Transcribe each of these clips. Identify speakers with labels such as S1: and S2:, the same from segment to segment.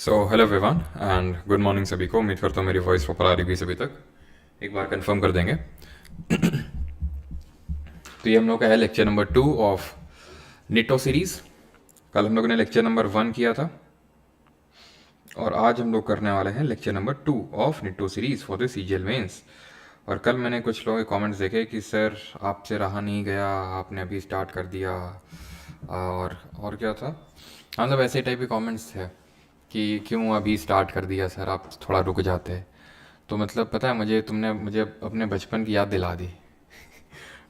S1: So hello everyone and good morning सभी को। उम्मीद करता हूँ मेरी वॉइस प्रॉपर आ रही होगी सभी तक। एक बार कंफर्म कर देंगे। तो ये हम लोग का है लेक्चर नंबर 2 ऑफ निटो सीरीज। कल हम लोगों ने लेक्चर नंबर 1 किया था और आज हम लोग करने वाले हैं लेक्चर नंबर 2 ऑफ निटो series for the CGL mains. और कल मैंने कुछ लोगों के कमेंट्स देखे कि सर आपसे रहा नहीं गया, आपने अभी स्टार्ट कर दिया। और क्या था, मतलब ऐसे टाइप के कमेंट्स थे कि क्यों अभी स्टार्ट कर दिया सर, आप थोड़ा रुक जाते। तो मतलब पता है मुझे, तुमने मुझे अपने बचपन की याद दिला दी।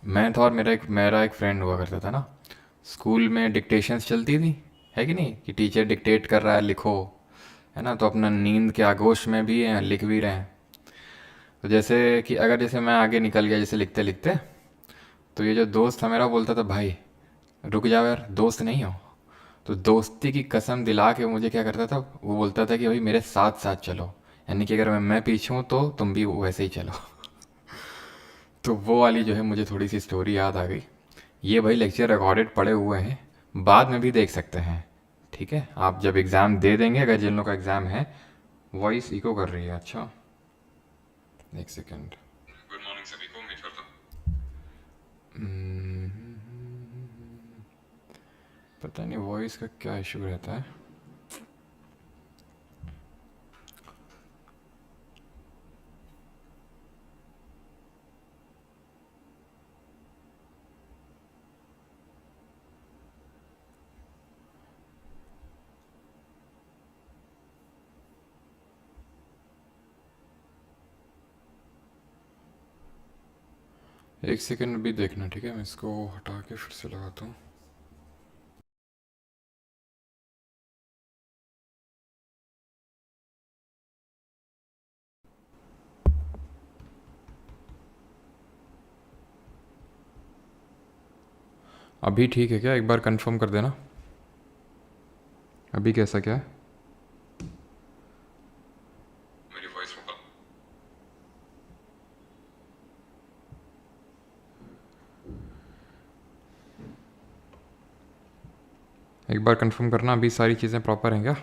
S1: मैं था और मेरा एक फ्रेंड हुआ करता था ना, स्कूल में डिक्टेशंस चलती थी, है कि नहीं, कि टीचर डिक्टेट कर रहा है लिखो, है ना, तो अपना नींद के आगोश में भी हैं, लिख भी रहे हैं। तो जैसे कि अगर जैसे मैं आगे निकल गया जैसे लिखते लिखते, तो ये जो दोस्त था मेरा बोलता था भाई रुक जाओ यार, दोस्त नहीं हो। तो दोस्ती की कसम दिला के मुझे क्या करता था, वो बोलता था कि भाई मेरे साथ साथ चलो, यानी कि अगर मैं पीछे हूँ तो तुम भी वैसे ही चलो। तो वो वाली जो है मुझे थोड़ी सी स्टोरी याद आ गई। ये भाई लेक्चर रिकॉर्डेड पड़े हुए हैं, बाद में भी देख सकते हैं। ठीक है, आप जब एग्ज़ाम दे देंगे, अगर जिन लोगों का एग्ज़ाम है, वॉइस इको कर रही है। अच्छा एक सेकेंड। गुड मॉर्निंग सभी को, उम्मीद करता हूँ। पता नहीं वॉइस का क्या इशू रहता है। एक सेकेंड भी देखना, ठीक है, मैं इसको हटा के फिर से लगाता हूँ। अभी ठीक है क्या, एक बार कंफर्म कर देना। अभी कैसा क्या है मेरी वॉइस को? एक बार कंफर्म करना, अभी सारी चीज़ें प्रॉपर हैं क्या?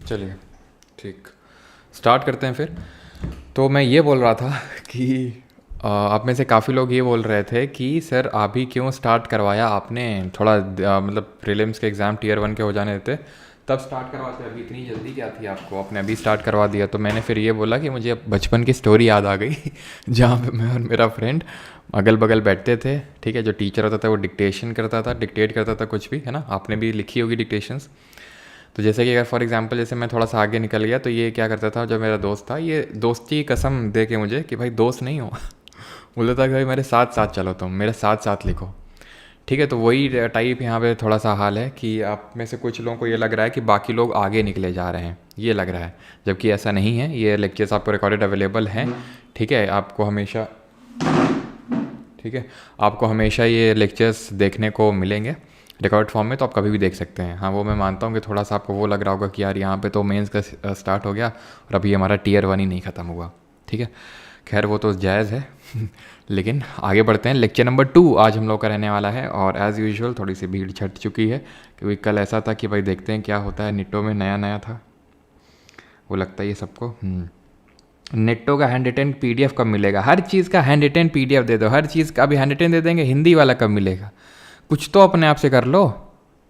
S1: चलिए ठीक, स्टार्ट करते हैं फिर। तो मैं ये बोल रहा था कि आप में से काफ़ी लोग ये बोल रहे थे कि सर अभी क्यों स्टार्ट करवाया आपने, थोड़ा मतलब प्रीलिम्स के एग्ज़ाम टीयर 1 के हो जाने देते तब स्टार्ट करवाते, अभी इतनी जल्दी क्या थी आपको, आपने अभी स्टार्ट करवा दिया। तो मैंने फिर ये बोला कि मुझे बचपन की स्टोरी याद आ गई जहाँ पे मैं और मेरा फ्रेंड अगल बगल बैठते थे। ठीक है, जो टीचर होता था वो डिक्टेशन करता था, डिक्टेट करता था कुछ भी, है ना, आपने भी लिखी होगी डिक्टेशंस। तो जैसे कि अगर फॉर एग्जांपल जैसे मैं थोड़ा सा आगे निकल गया, तो ये क्या करता था, जो मेरा दोस्त था, ये दोस्ती की कसम दे के मुझे कि भाई दोस्त नहीं हो बोलता था कि भाई मेरे साथ साथ चलो, तुम मेरे साथ साथ लिखो। ठीक है, तो वही टाइप यहाँ पे थोड़ा सा हाल है कि आप में से कुछ लोगों को ये लग रहा है कि बाकी लोग आगे निकले जा रहे हैं, ये लग रहा है, जबकि ऐसा नहीं है। ये लेक्चर्स आपको रिकॉर्डेड अवेलेबल हैं। ठीक है, आपको हमेशा, ठीक है, आपको हमेशा ये लेक्चर्स देखने को मिलेंगे रिकॉर्ड फॉर्म में, तो आप कभी भी देख सकते हैं। हाँ, वो मैं मानता हूँ कि थोड़ा सा आपको वो लग रहा होगा कि यार यहाँ पे तो मेंस का स्टार्ट हो गया और अभी हमारा टीयर 1 ही नहीं ख़त्म हुआ। ठीक है, खैर वो तो जायज़ है लेकिन आगे बढ़ते हैं। लेक्चर नंबर 2 आज हम लोग का रहने वाला है, और एज़ यूजुअल थोड़ी सी भीड़ छट चुकी है, क्योंकि कल ऐसा था कि भाई देखते हैं क्या होता है। निटो में नया नया था, वो लगता है ये सबको। नेटो का हैंड रिटेन PDF कब मिलेगा? हर चीज़ का हैंड रिटेन PDF दे दो, हर चीज़ का अभी हैंड रिटेन दे देंगे, हिंदी वाला कब मिलेगा? कुछ तो अपने आप से कर लो,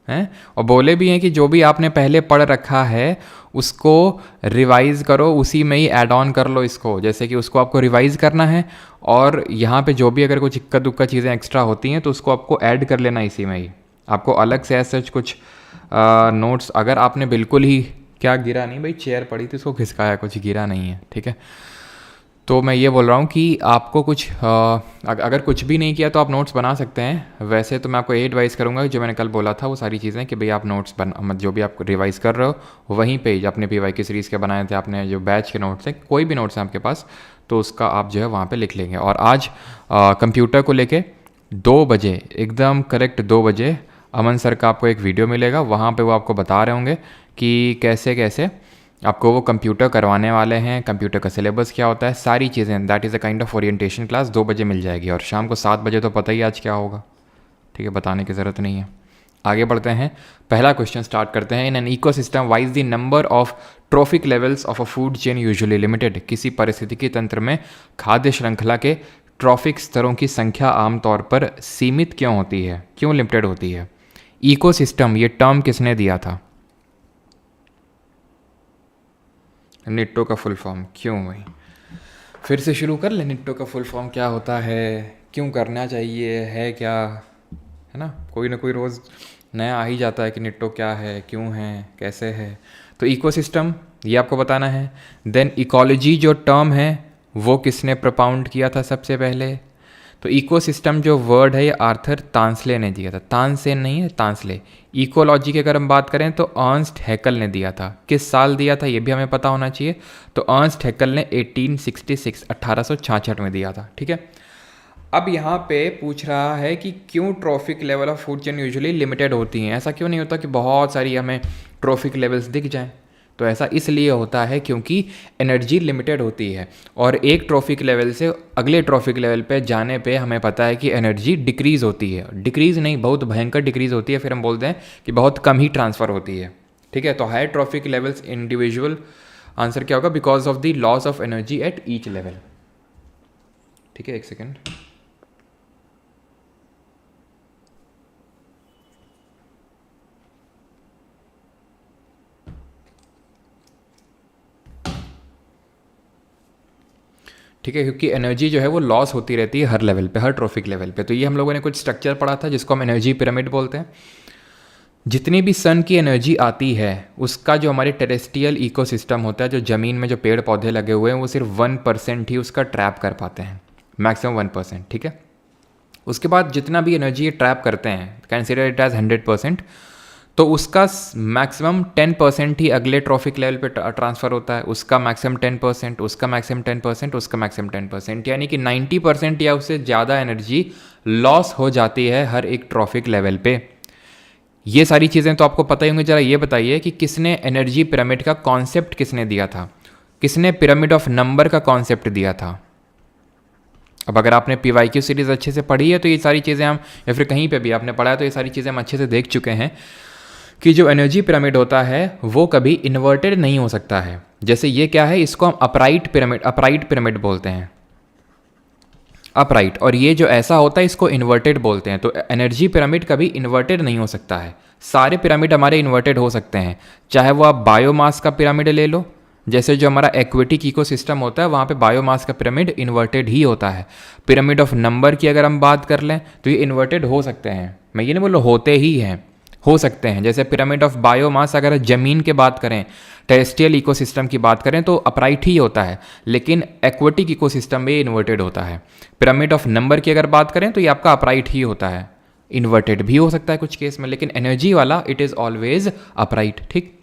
S1: हैं। और बोले भी हैं कि जो भी आपने पहले पढ़ रखा है उसको रिवाइज़ करो, उसी में ही ऐड ऑन कर लो इसको, जैसे कि उसको आपको रिवाइज़ करना है, और यहाँ पे जो भी अगर कुछ इक्का दुक्का चीज़ें एक्स्ट्रा होती हैं तो उसको आपको ऐड कर लेना इसी में ही। आपको अलग से ऐसा कुछ नोट्स अगर आपने बिल्कुल ही क्या गिरा नहीं भाई, चेयर पड़ी थी उसको खिसकाया, कुछ गिरा नहीं है, ठीक है। तो मैं ये बोल रहा हूँ कि आपको कुछ अगर कुछ भी नहीं किया तो आप नोट्स बना सकते हैं। वैसे तो मैं आपको ये एडवाइस करूँगा जो मैंने कल बोला था वो सारी चीज़ें, कि भाई आप नोट्स जो भी आप रिवाइज़ कर रहे हो वहीं पे अपने पीवाई की सीरीज़ के बनाए थे आपने, जो बैच के नोट्स हैं, कोई भी नोट्स हैं आपके पास, तो उसका आप जो है वहाँ पर लिख लेंगे। और आज कंप्यूटर को लेके 2 बजे, एकदम करेक्ट 2 बजे अमन सर का आपको एक वीडियो मिलेगा, वहाँ पे वो आपको बता रहे होंगे कि कैसे कैसे आपको वो कंप्यूटर करवाने वाले हैं, कंप्यूटर का सिलेबस क्या होता है, सारी चीज़ें। That is a kind of orientation class 2 बजे मिल जाएगी। और शाम को 7 बजे तो पता ही आज क्या होगा, ठीक है, बताने की ज़रूरत नहीं है। आगे बढ़ते हैं, पहला क्वेश्चन स्टार्ट करते हैं। In an ecosystem wise the number of trophic levels of a food chain usually limited. किसी पारिस्थितिकी तंत्र में खाद्य श्रृंखला के ट्रॉफिक स्तरों की संख्या आमतौर पर सीमित क्यों होती है, क्यों लिमिटेड होती है? इकोसिस्टम, ये टर्म किसने दिया था? निट्टो का फुल फॉर्म, क्यों भाई फिर से शुरू कर ले। निट्टो का फुल फॉर्म क्या होता है, क्यों करना चाहिए, है क्या, है ना, कोई ना कोई रोज़ नया आ ही जाता है कि निट्टो क्या है, क्यों है, कैसे है। तो इकोसिस्टम ये आपको बताना है। देन इकोलॉजी जो टर्म है वो किसने प्रपाउंड किया था सबसे पहले? तो इकोसिस्टम जो वर्ड है ये आर्थर तांसले ने दिया था, तानसेन नहीं है, तांसले। इकोलॉजी की अगर हम बात करें तो अर्नस्ट हैकल ने दिया था। किस साल दिया था ये भी हमें पता होना चाहिए। तो अर्नस्ट हैकल ने 1866 1866 में दिया था, ठीक है। अब यहाँ पे पूछ रहा है कि क्यों trophic level of food chain usually limited होती हैं। ऐसा क्यों नहीं होता कि बहुत सारी हमें ट्रॉफिक लेवल्स दिख जाएं? तो ऐसा इसलिए होता है क्योंकि एनर्जी लिमिटेड होती है, और एक ट्रॉफिक लेवल से अगले ट्रॉफिक लेवल पे जाने पे हमें पता है कि एनर्जी डिक्रीज़ होती है। डिक्रीज़ नहीं, बहुत भयंकर डिक्रीज़ होती है, फिर हम बोलते हैं कि बहुत कम ही ट्रांसफ़र होती है, ठीक है। तो high trophic levels individual, answer क्या होगा? Because of the loss of energy at each level, ठीक है। एक सेकेंड, ठीक है, क्योंकि एनर्जी जो है वो लॉस होती रहती है हर लेवल पे, हर ट्रॉफिक लेवल पे। तो ये हम लोगों ने कुछ स्ट्रक्चर पढ़ा था जिसको हम एनर्जी पिरामिड बोलते हैं। जितनी भी सन की एनर्जी आती है उसका जो हमारे टेरेस्ट्रियल इकोसिस्टम होता है, जो ज़मीन में जो पेड़ पौधे लगे हुए हैं, वो सिर्फ 1% ही उसका ट्रैप कर पाते हैं, मैक्सिमम 1%, ठीक है। उसके बाद जितना भी एनर्जी ये ट्रैप करते हैं, कंसिडर इट एज 100%, तो उसका मैक्सिमम 10% ही अगले ट्रॉफिक लेवल पे ट्रांसफ़र होता है। उसका मैक्सिमम 10%, उसका मैक्सिमम 10%, उसका मैक्सिमम 10%, यानी कि 90% या उससे ज़्यादा एनर्जी लॉस हो जाती है हर एक ट्रॉफिक लेवल पे। ये सारी चीज़ें तो आपको पता ही होंगी। ज़रा ये बताइए कि किसने एनर्जी पिरामिड का कॉन्सेप्ट किसने दिया था? किसने पिरामिड ऑफ नंबर का कॉन्सेप्ट दिया था? अब अगर आपने PYQ सीरीज़ अच्छे से पढ़ी है तो ये सारी चीज़ें हम, या फिर कहीं पे भी आपने पढ़ा है तो ये सारी चीज़ें हम अच्छे से देख चुके हैं कि जो एनर्जी पिरामिड होता है वो कभी इन्वर्टेड नहीं हो सकता है। जैसे ये क्या है, इसको हम अपराइट पिरामिड बोलते हैं, अपराइट। और ये जो ऐसा होता है इसको इन्वर्टेड बोलते हैं। तो एनर्जी पिरामिड कभी इन्वर्टेड नहीं हो सकता है। सारे पिरामिड हमारे इन्वर्टेड हो सकते हैं, चाहे वो आप बायोमास का पिरामिड ले लो, जैसे जो हमारा एक्वेटिक इकोसिस्टम होता है वहाँ पे बायोमास का पिरामिड इन्वर्टेड ही होता है। पिरामिड ऑफ नंबर की अगर हम बात कर लें तो ये इन्वर्टेड हो सकते हैं, मैं ये नहीं बोल रहा होते ही हैं, हो सकते हैं। जैसे पिरामिड ऑफ बायोमास अगर ज़मीन की बात करें, टेरेस्ट्रियल इकोसिस्टम की बात करें तो अपराइट ही होता है, लेकिन एक्वेटिक इकोसिस्टम में इन्वर्टेड होता है। पिरामिड ऑफ नंबर की अगर बात करें तो ये आपका अपराइट ही होता है, इन्वर्टेड भी हो सकता है कुछ केस में, लेकिन एनर्जी वाला इट इज़ ऑलवेज अपराइट, ठीक।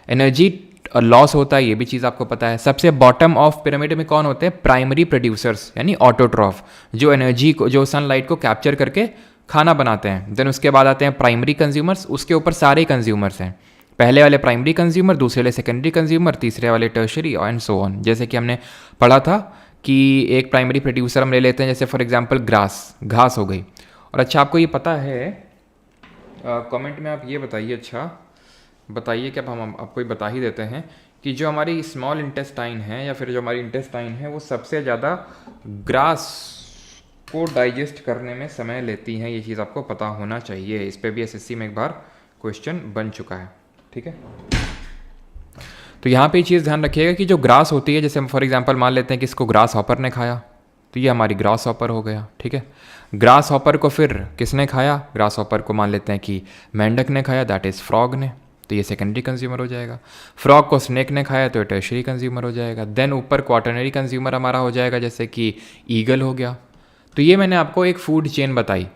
S1: एनर्जी लॉस होता है, ये भी चीज़ आपको पता है। सबसे बॉटम ऑफ पिरामिड में कौन होते हैं? प्राइमरी प्रोड्यूसर्स, यानी ऑटोट्रॉफ, जो एनर्जी को, जो सनलाइट को कैप्चर करके खाना बनाते हैं। देन उसके बाद आते हैं प्राइमरी कंज्यूमर्स, उसके ऊपर सारे कंज्यूमर्स हैं। पहले वाले प्राइमरी कंज्यूमर, दूसरे वाले सेकेंडरी कंज्यूमर, तीसरे वाले टर्शरी एंड सो ऑन। जैसे कि हमने पढ़ा था कि एक प्राइमरी प्रोड्यूसर हम ले लेते हैं, जैसे फॉर एग्जांपल घास हो गई। और अच्छा आपको ये पता है, कमेंट में आप ये बताइए, अच्छा बताइए कि अब हम आपको ये बता ही देते हैं कि जो हमारी स्मॉल इंटेस्टाइन है या फिर जो हमारी इंटेस्टाइन है वो सबसे ज़्यादा ग्रास को डाइजेस्ट करने में समय लेती हैं। ये चीज़ आपको पता होना चाहिए, इस पर भी SSC में एक बार क्वेश्चन बन चुका है, ठीक है। तो यहाँ पे ये चीज़ ध्यान रखिएगा कि जो ग्रास होती है, जैसे हम फॉर एग्जांपल मान लेते हैं कि इसको ग्रास हॉपर ने खाया, तो ये हमारी ग्रास हॉपर हो गया, ठीक है। ग्रास हॉपर को फिर किसने खाया? ग्रास हॉपर को मान लेते हैं कि मेंढक ने खाया, दैट इज़ फ्रॉग ने। तो ये सेकेंडरी कंज्यूमर हो जाएगा। फ्रॉग को स्नेक ने खाया तो ये टर्शरी कंज्यूमर हो जाएगा। देन ऊपर क्वाटरनरी कंज्यूमर हमारा हो जाएगा, जैसे कि ईगल हो गया। तो ये मैंने आपको एक फूड चेन बताई।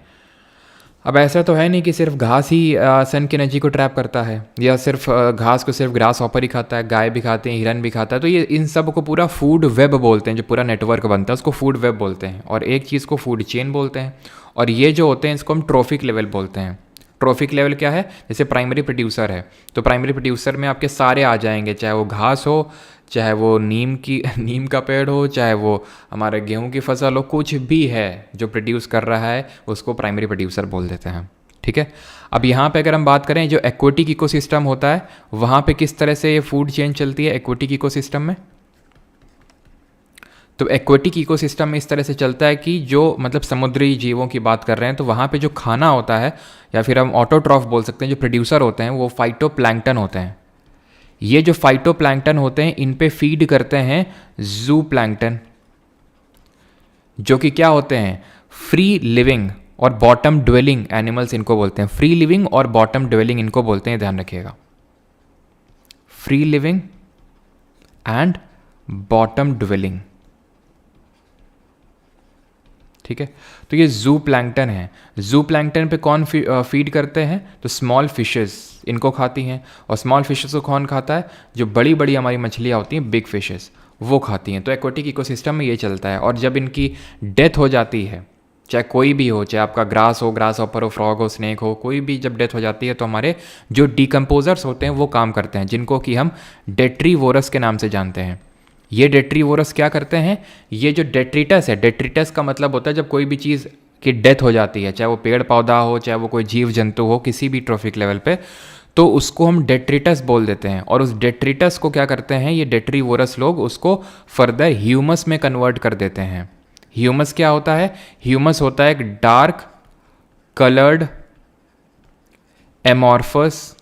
S1: अब ऐसा तो है नहीं कि सिर्फ घास ही सन की एनर्जी को ट्रैप करता है, या सिर्फ घास को सिर्फ ग्रास हॉपर ही खाता है, गाय भी खाते हैं, हिरन भी खाता है। तो ये इन सब को पूरा फूड वेब बोलते हैं, जो पूरा नेटवर्क बनता है उसको फूड वेब बोलते हैं, और एक चीज़ को फूड चेन बोलते हैं। और ये जो होते हैं इसको हम ट्रॉफिक लेवल बोलते हैं। ट्रॉफिक लेवल क्या है? जैसे प्राइमरी प्रोड्यूसर है, तो प्राइमरी प्रोड्यूसर में आपके सारे आ जाएंगे, चाहे वो घास हो, चाहे वो नीम का पेड़ हो, चाहे वो हमारे गेहूं की फसल हो, कुछ भी है जो प्रोड्यूस कर रहा है उसको प्राइमरी प्रोड्यूसर बोल देते हैं। ठीक है। अब यहाँ पे अगर हम बात करें जो एक्वेटिक इकोसिस्टम होता है, वहाँ पे किस तरह से ये फूड चेन चलती है एक्वेटिक इकोसिस्टम में? तो एक्वेटिक इकोसिस्टम में इस तरह से चलता है कि जो मतलब समुद्री जीवों की बात कर रहे हैं, तो वहाँ पे जो खाना होता है, या फिर हम ऑटोट्रॉफ बोल सकते हैं, जो प्रोड्यूसर होते हैं वो फाइटोप्लैंक्टन होते हैं। ये जो फाइटोप्लैंक्टन होते हैं इन पे फीड करते हैं ज़ूप्लैंक्टन, जो कि क्या होते हैं? फ्री लिविंग और बॉटम ड्वेलिंग एनिमल्स इनको बोलते हैं। फ्री लिविंग और बॉटम ड्वेलिंग इनको बोलते हैं, ध्यान रखिएगा। Free living and bottom dwelling. ठीक है। तो ये जू प्लैंक्टन है। जू प्लैंक्टन पे कौन फीड करते हैं? तो स्मॉल फिशेस इनको खाती हैं। और स्मॉल फिशेस को कौन खाता है? जो बड़ी बड़ी हमारी मछलियाँ होती हैं, बिग फिशेस, वो खाती हैं। तो एक्वेटिक इकोसिस्टम में ये चलता है। और जब इनकी डेथ हो जाती है, चाहे कोई भी हो, चाहे आपका ग्रास हो, ग्रास हॉपर हो, फ्रॉग हो, स्नेक हो, कोई भी जब डेथ हो जाती है, तो हमारे जो डिकम्पोजर्स होते हैं वो काम करते हैं, जिनको कि हम डेट्रीवोरस के नाम से जानते हैं। ये डेट्रीवोरस क्या करते हैं? ये जो डेट्रिटस है, डेट्रिटस का मतलब होता है जब कोई भी चीज़ की डेथ हो जाती है, चाहे वो पेड़ पौधा हो, चाहे वो कोई जीव जंतु हो, किसी भी ट्रॉफिक लेवल पे, तो उसको हम डेट्रिटस बोल देते हैं। और उस डेट्रिटस को क्या करते हैं ये डेट्रीवोरस लोग? उसको फर्दर ह्यूमस में कन्वर्ट कर देते हैं। ह्यूमस क्या होता है? ह्यूमस होता है एक dark coloured amorphous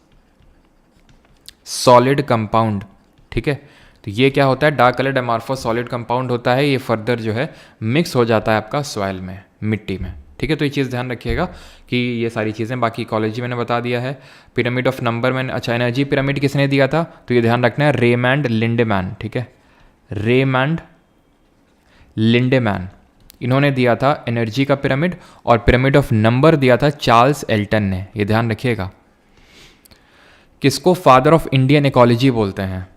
S1: solid compound. ठीक है। तो ये क्या होता है? Dark coloured amorphous solid compound होता है। ये फर्दर जो है मिक्स हो जाता है आपका सॉइल में, मिट्टी में। ठीक है। तो ये चीज़ ध्यान रखिएगा कि ये सारी चीज़ें, बाकी इकोलॉजी मैंने बता दिया है। पिरामिड ऑफ नंबर मैंने, अच्छा एनर्जी पिरामिड किसने दिया था? तो ये ध्यान रखना है, रेमंड लिंडेमैन। ठीक है। रेमंड लिंडेमैन, इन्होंने दिया था एनर्जी का पिरामिड। और पिरामिड ऑफ नंबर दिया था चार्ल्स एल्टन ने। ये ध्यान रखिएगा। किसको फादर ऑफ इंडियन इकोलॉजी बोलते हैं?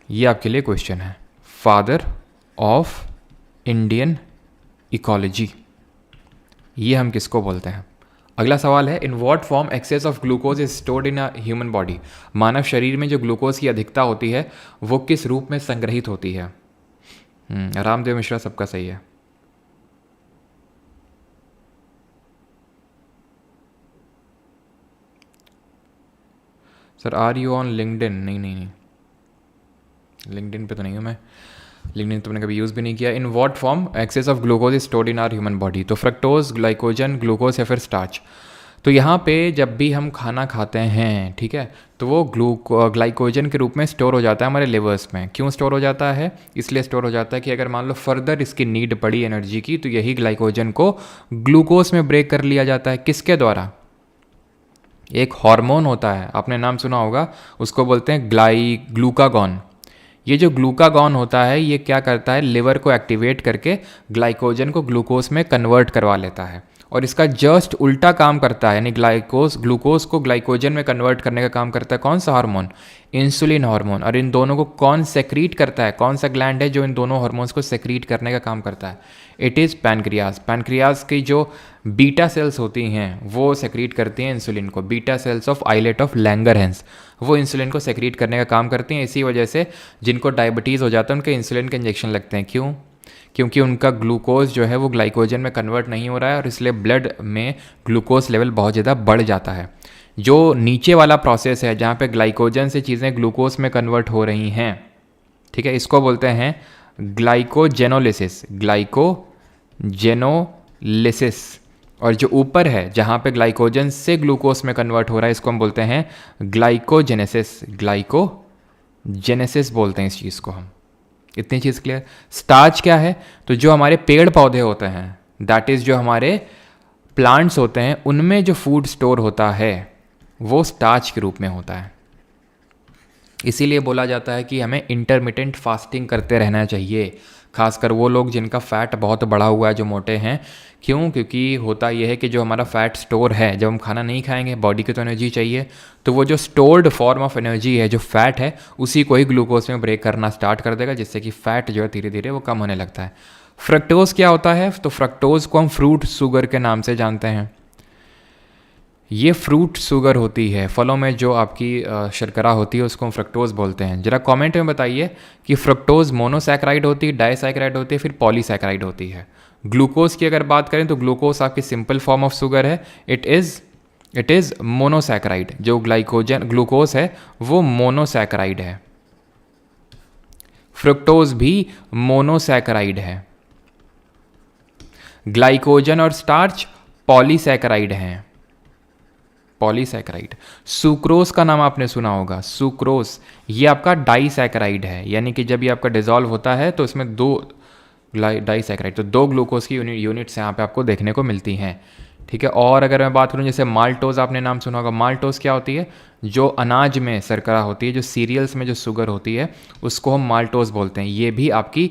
S1: ये आपके लिए क्वेश्चन है। फादर ऑफ इंडियन इकोलॉजी, ये हम किसको बोलते हैं? अगला सवाल है, in what form excess of glucose is stored in a human body? मानव शरीर में जो ग्लूकोज की अधिकता होती है वो किस रूप में संग्रहित होती है? रामदेव मिश्रा, सबका सही है। Sir are you on LinkedIn? नहीं, लिंक्डइन पे तो नहीं हूँ मैं। लिंक्डइन तो मैंने कभी यूज़ भी नहीं किया। In what form excess of glucose is stored in our human body? तो फ्रक्टोज, ग्लाइकोजन, ग्लूकोज या फिर स्टार्च। तो यहाँ पे जब भी हम खाना खाते हैं, ठीक है, तो वो ग्लाइकोजन के रूप में स्टोर हो जाता है हमारे लिवर्स में। क्यों स्टोर हो जाता है? इसलिए स्टोर हो जाता है कि अगर मान लो फर्दर इसकी नीड पड़ी एनर्जी की, तो यही ग्लाइकोजन को ग्लूकोज में ब्रेक कर लिया जाता है। किसके द्वारा? एक हार्मोन होता है, आपने नाम सुना होगा, उसको बोलते हैं ग्लूकागॉन। ये जो ग्लूकागॉन होता है ये क्या करता है? लिवर को एक्टिवेट करके ग्लाइकोजन को ग्लूकोज में कन्वर्ट करवा लेता है। और इसका जस्ट उल्टा काम करता है, यानी ग्लूकोज को ग्लाइकोजन में कन्वर्ट करने का काम करता है कौन सा हार्मोन? Insulin hormone. और इन दोनों को कौन सेक्रीट करता है? कौन सा ग्लैंड है जो इन दोनों हार्मोन्स को सेक्रीट करने का काम करता है? It is pancreas. पैनक्रियाज की जो बीटा सेल्स होती हैं वो सेक्रीट करती हैं इंसुलिन को। Beta cells of islet of Langerhans, वो इंसुलिन को सेक्रीट करने का काम करती हैं। इसी वजह से जिनको डायबिटीज़ हो जाता है उनके इंसुलिन के इंजेक्शन लगते हैं। क्यों? क्योंकि उनका ग्लूकोज जो है वो ग्लाइकोजन में कन्वर्ट नहीं हो रहा है, और इसलिए ब्लड में ग्लूकोज लेवल बहुत ज़्यादा बढ़ जाता है। जो नीचे वाला प्रोसेस है जहाँ पे ग्लाइकोजन से चीज़ें ग्लूकोज में कन्वर्ट हो रही हैं, ठीक है, इसको बोलते हैं ग्लाइकोजेनोलिसिस। ग्लाइकोजेनोलिसिस। और जो ऊपर है जहाँ पे ग्लाइकोजन से ग्लूकोज में कन्वर्ट हो रहा है, इसको हम बोलते हैं ग्लाइकोजेनेसिस। ग्लाइकोजेनेसिस बोलते हैं इस चीज़ को हम। इतनी चीज़ क्लियर? स्टार्च क्या है? तो जो हमारे पेड़ पौधे होते हैं, दैट इज़ जो हमारे प्लांट्स होते हैं, उनमें जो फूड स्टोर होता है वो स्टार्च के रूप में होता है। इसीलिए बोला जाता है कि हमें इंटरमिटेंट फास्टिंग करते रहना चाहिए, खासकर वो लोग जिनका फ़ैट बहुत बढ़ा हुआ है, जो मोटे हैं। क्यों? क्योंकि होता यह है कि जो हमारा फ़ैट स्टोर है, जब हम खाना नहीं खाएंगे, बॉडी को तो एनर्जी चाहिए, तो वो जो स्टोर्ड फॉर्म ऑफ एनर्जी है, जो फ़ैट है, उसी को ही ग्लूकोज में ब्रेक करना स्टार्ट कर देगा, जिससे कि फ़ैट जो है धीरे धीरे वो कम होने लगता है। फ्रक्टोज़ क्या होता है? तो फ्रक्टोज़ को हम फ्रूट शुगर के नाम से जानते हैं। ये फ्रूट शुगर होती है, फलों में जो आपकी शर्करा होती है उसको हम फ्रक्टोज़ बोलते हैं। ज़रा कमेंट में बताइए कि फ्रक्टोज़ मोनोसैकेराइड होती है, डाइसैकेराइड होती है, फिर पॉलीसैकेराइड होती है। ग्लूकोज़ की अगर बात करें तो ग्लूकोज आपकी सिंपल फॉर्म ऑफ शुगर है, इट इज़ मोनोसैकेराइड। जो ग्लूकोज है वो मोनोसैकेराइड है, फ्रक्टोज भी मोनोसैकेराइड है। ग्लाइकोजन और स्टार्च पॉलीसैकेराइड हैं, पॉलीसैकेराइड। सुक्रोज का नाम आपने सुना होगा, सुक्रोज ये आपका डाइसैकेराइड है, यानी कि जब ये आपका डिजॉल्व होता है तो इसमें दो डाइसैकेराइड, तो दो ग्लूकोज की यूनिट्स यहाँ पे आपको देखने को मिलती हैं। ठीक है। और अगर मैं बात करूँ जैसे माल्टोज, आपने नाम सुना होगा। माल्टोज क्या होती है? जो अनाज में शर्करा होती है, जो सीरियल्स में जो शुगर होती है, उसको हम माल्टोज बोलते हैं। ये भी आपकी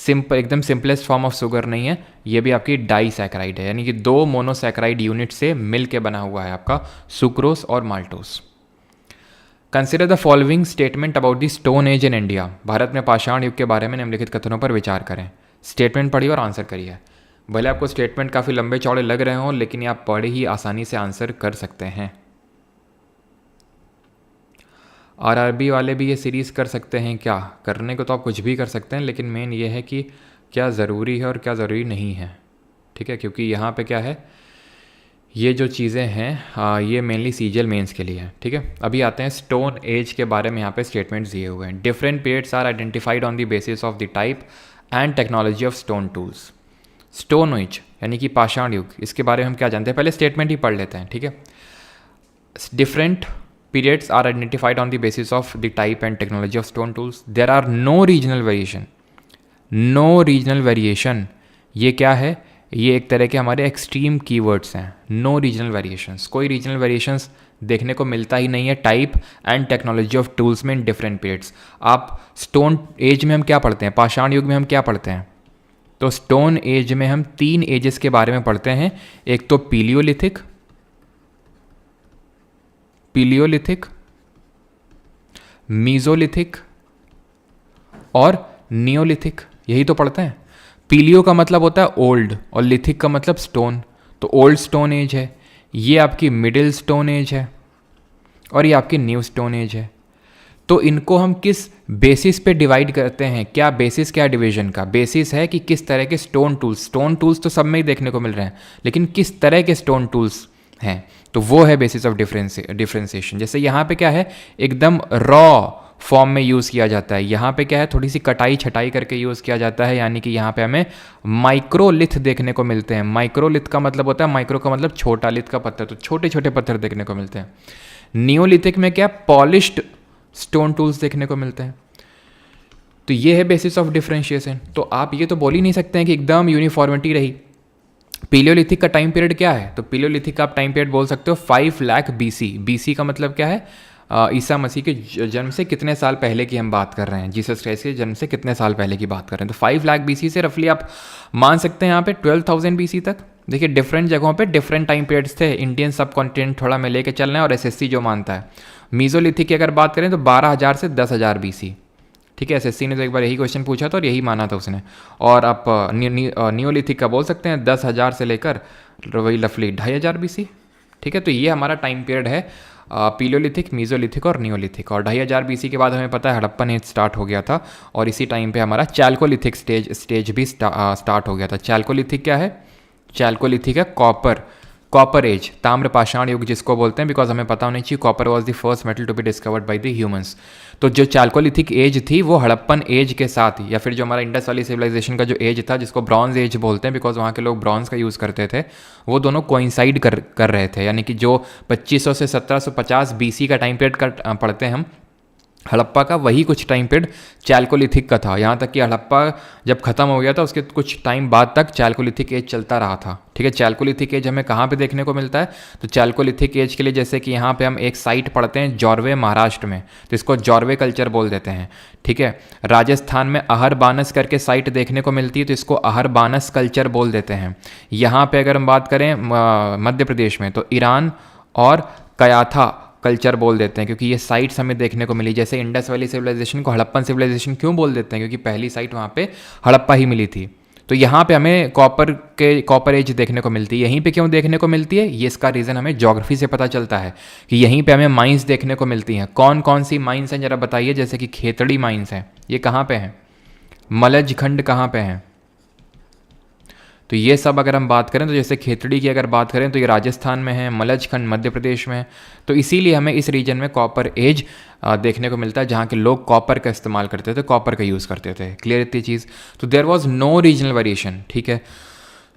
S1: एकदम सिंपलेस्ट फॉर्म ऑफ शुगर नहीं है, ये भी आपकी डाइसैकेराइड है, यानी कि दो मोनोसैकेराइड यूनिट से मिल के बना हुआ है आपका सुक्रोज और maltose. Consider the following statement about the stone age in India. Bharat में पाषाण युग के बारे में निम्नलिखित कथनों पर विचार करें। स्टेटमेंट पढ़िए और आंसर करिए। भले आपको स्टेटमेंट काफ़ी लंबे चौड़े लग रहे हों, लेकिन आप पढ़े ही आसानी से आंसर कर सकते हैं। आरआरबी वाले भी ये सीरीज़ कर सकते हैं क्या? करने को तो आप कुछ भी कर सकते हैं, लेकिन मेन ये है कि क्या ज़रूरी है और क्या ज़रूरी नहीं है। ठीक है, क्योंकि यहाँ पे क्या है, ये जो चीज़ें हैं ये मेनली सीजीएल मेंस के लिए है। ठीक है, अभी आते हैं स्टोन एज के बारे में। यहाँ पे स्टेटमेंट्स दिए हुए हैं। Different periods are identified on the basis of the type and technology of stone tools. Stone age यानी कि पाषाण युग, इसके बारे में हम क्या जानते हैं? पहले स्टेटमेंट ही पढ़ लेते हैं। ठीक है, different periods are identified on the basis of the type and technology of stone tools. There are no regional variation. No regional variation. ये क्या है? ये एक तरह के हमारे एक्सट्रीम कीवर्ड्स हैं। नो रीजनल वेरिएशंस, कोई रीजनल वेरिएशंस देखने को मिलता ही नहीं है type and technology of tools में इन डिफरेंट पीरियड्स। आप स्टोन एज में हम क्या पढ़ते हैं? पाषाण युग में हम क्या पढ़ते हैं? तो स्टोन एज में हम 3 एजेस के बारे में पढ़ते हैं। एक तो पीलियोलिथिक, मीजोलिथिक और नियोलिथिक, यही तो पढ़ते हैं। पीलियो का मतलब होता है ओल्ड और लिथिक का मतलब स्टोन, तो ओल्ड स्टोन एज है, ये आपकी मिडिल स्टोन एज है और ये आपकी न्यू स्टोन एज है। तो इनको हम किस बेसिस पे डिवाइड करते हैं? क्या बेसिस, क्या डिवीजन का बेसिस है कि किस तरह के स्टोन टूल्स तो सब में ही देखने को मिल रहे हैं, लेकिन किस तरह के स्टोन टूल्स हैं, तो वो है बेसिस ऑफ डिफरेंशिएशन। जैसे यहाँ पे क्या है, एकदम रॉ फॉर्म में यूज़ किया जाता है। यहाँ पे क्या है, थोड़ी सी कटाई छटाई करके यूज़ किया जाता है, यानी कि यहाँ पे हमें माइक्रोलिथ देखने को मिलते हैं। माइक्रोलिथ का मतलब होता है, माइक्रो का मतलब छोटा, लिथ का पत्थर, तो छोटे छोटे पत्थर देखने को मिलते हैं। नियोलिथिक में क्या, पॉलिश्ड स्टोन टूल्स देखने को मिलते हैं। तो ये है बेसिस ऑफ डिफरेंशिएशन। तो आप ये तो बोल ही नहीं सकते हैं कि एकदम यूनिफॉर्मिटी रही। पीलियोलिथिक का टाइम पीरियड क्या है? तो पीलियोलिथिक का आप टाइम पीरियड बोल सकते हो 5 लाख बीसी। बीसी का मतलब क्या है? ईसा मसीह के जन्म से कितने साल पहले की हम बात कर रहे हैं, जीसस क्राइस्ट के जन्म से कितने साल पहले की बात कर रहे हैं। तो 5 लाख बीसी से रफली आप मान सकते हैं यहाँ पे 12,000 बीसी तक। देखिए डिफरेंट जगहों पे डिफरेंट टाइम पीरियड्स थे। इंडियन सब कॉन्टिनेंट थोड़ा में लेके चल रहे हैं और एसएससी जो मानता है। मीजोलिथिक की अगर बात करें तो 12,000 से 10,000 बीसी। ठीक है, एसएससी ने तो एक बार यही क्वेश्चन पूछा था और यही माना था उसने। और आप नियोलिथिक का बोल सकते हैं 10,000 से लेकर वही लफली 2,500 बीसी। ठीक है, तो ये हमारा टाइम पीरियड है पीलियोलिथिक, मीजोलिथिक और नियोलिथिक। और 2,500 बीसी के बाद हमें पता है हड़प्पन एज स्टार्ट हो गया था, और इसी टाइम पे हमारा चैल्कोलिथिक स्टेज भी स्टार्ट हो गया था। चैल्कोलिथिक क्या है? चैल्कोलिथिक है कॉपर एज, ताम्र पाषाण युग जिसको बोलते हैं, बिकॉज हमें पता होना चाहिए copper was the first metal to be discovered by the humans. तो जो चैल्कोलिथिक एज थी वो हड़प्पन एज के साथ, या फिर जो हमारा इंडस वाली सिविलाइजेशन का जो एज था जिसको ब्रॉन्ज एज बोलते हैं, बिकॉज वहाँ के लोग ब्रॉन्ज का यूज़ करते थे, वो दोनों कोइंसाइड कर रहे थे। यानी कि जो 2500 से 1750 बीसी का टाइम पीरियड पढ़ते हैं हम, हड़प्पा का वही कुछ टाइम पीरियड चैल्कोलिथिक का था। यहाँ तक कि हड़प्पा जब ख़त्म हो गया था उसके कुछ टाइम बाद तक चैल्कोलिथिक एज चलता रहा था। ठीक है, चैल्कोलिथिक एज हमें कहाँ पे देखने को मिलता है? तो चैल्कोलिथिक एज के लिए जैसे कि यहाँ पे हम एक साइट पढ़ते हैं जॉर्वे महाराष्ट्र में, तो इसको जॉर्वे कल्चर बोल देते हैं। ठीक है, राजस्थान में अहरबानस करके साइट देखने को मिलती है, तो इसको अहरबानस कल्चर बोल देते हैं। यहाँ पे अगर हम बात करें मध्य प्रदेश में, तो ईरान और कयाथा कल्चर बोल देते हैं, क्योंकि ये साइट्स हमें देखने को मिली। जैसे इंडस वैली सिविलाइजेशन को हड़प्पन सिविलाइजेशन क्यों बोल देते हैं? क्योंकि पहली साइट वहाँ पे हड़प्पा ही मिली थी। तो यहाँ पे हमें कॉपर एज देखने को मिलती है। यहीं पे क्यों देखने को मिलती है? ये इसका रीज़न हमें ज्योग्राफी से पता चलता है कि यहीं पे हमें माइंस देखने को मिलती हैं। कौन कौन सी माइंस हैं ज़रा बताइए। जैसे कि खेतड़ी माइंस हैं, ये कहाँ पे हैं? मलज खंड कहाँ पे हैं? तो ये सब अगर हम बात करें, तो जैसे खेतड़ी की अगर बात करें तो ये राजस्थान में है, मलज खंड मध्य प्रदेश में है। तो इसीलिए हमें इस रीजन में कॉपर एज देखने को मिलता है, जहाँ के लोग कॉपर का इस्तेमाल करते थे, कॉपर का यूज़ करते थे। क्लियर इतनी चीज़? तो there was no regional variation. ठीक है,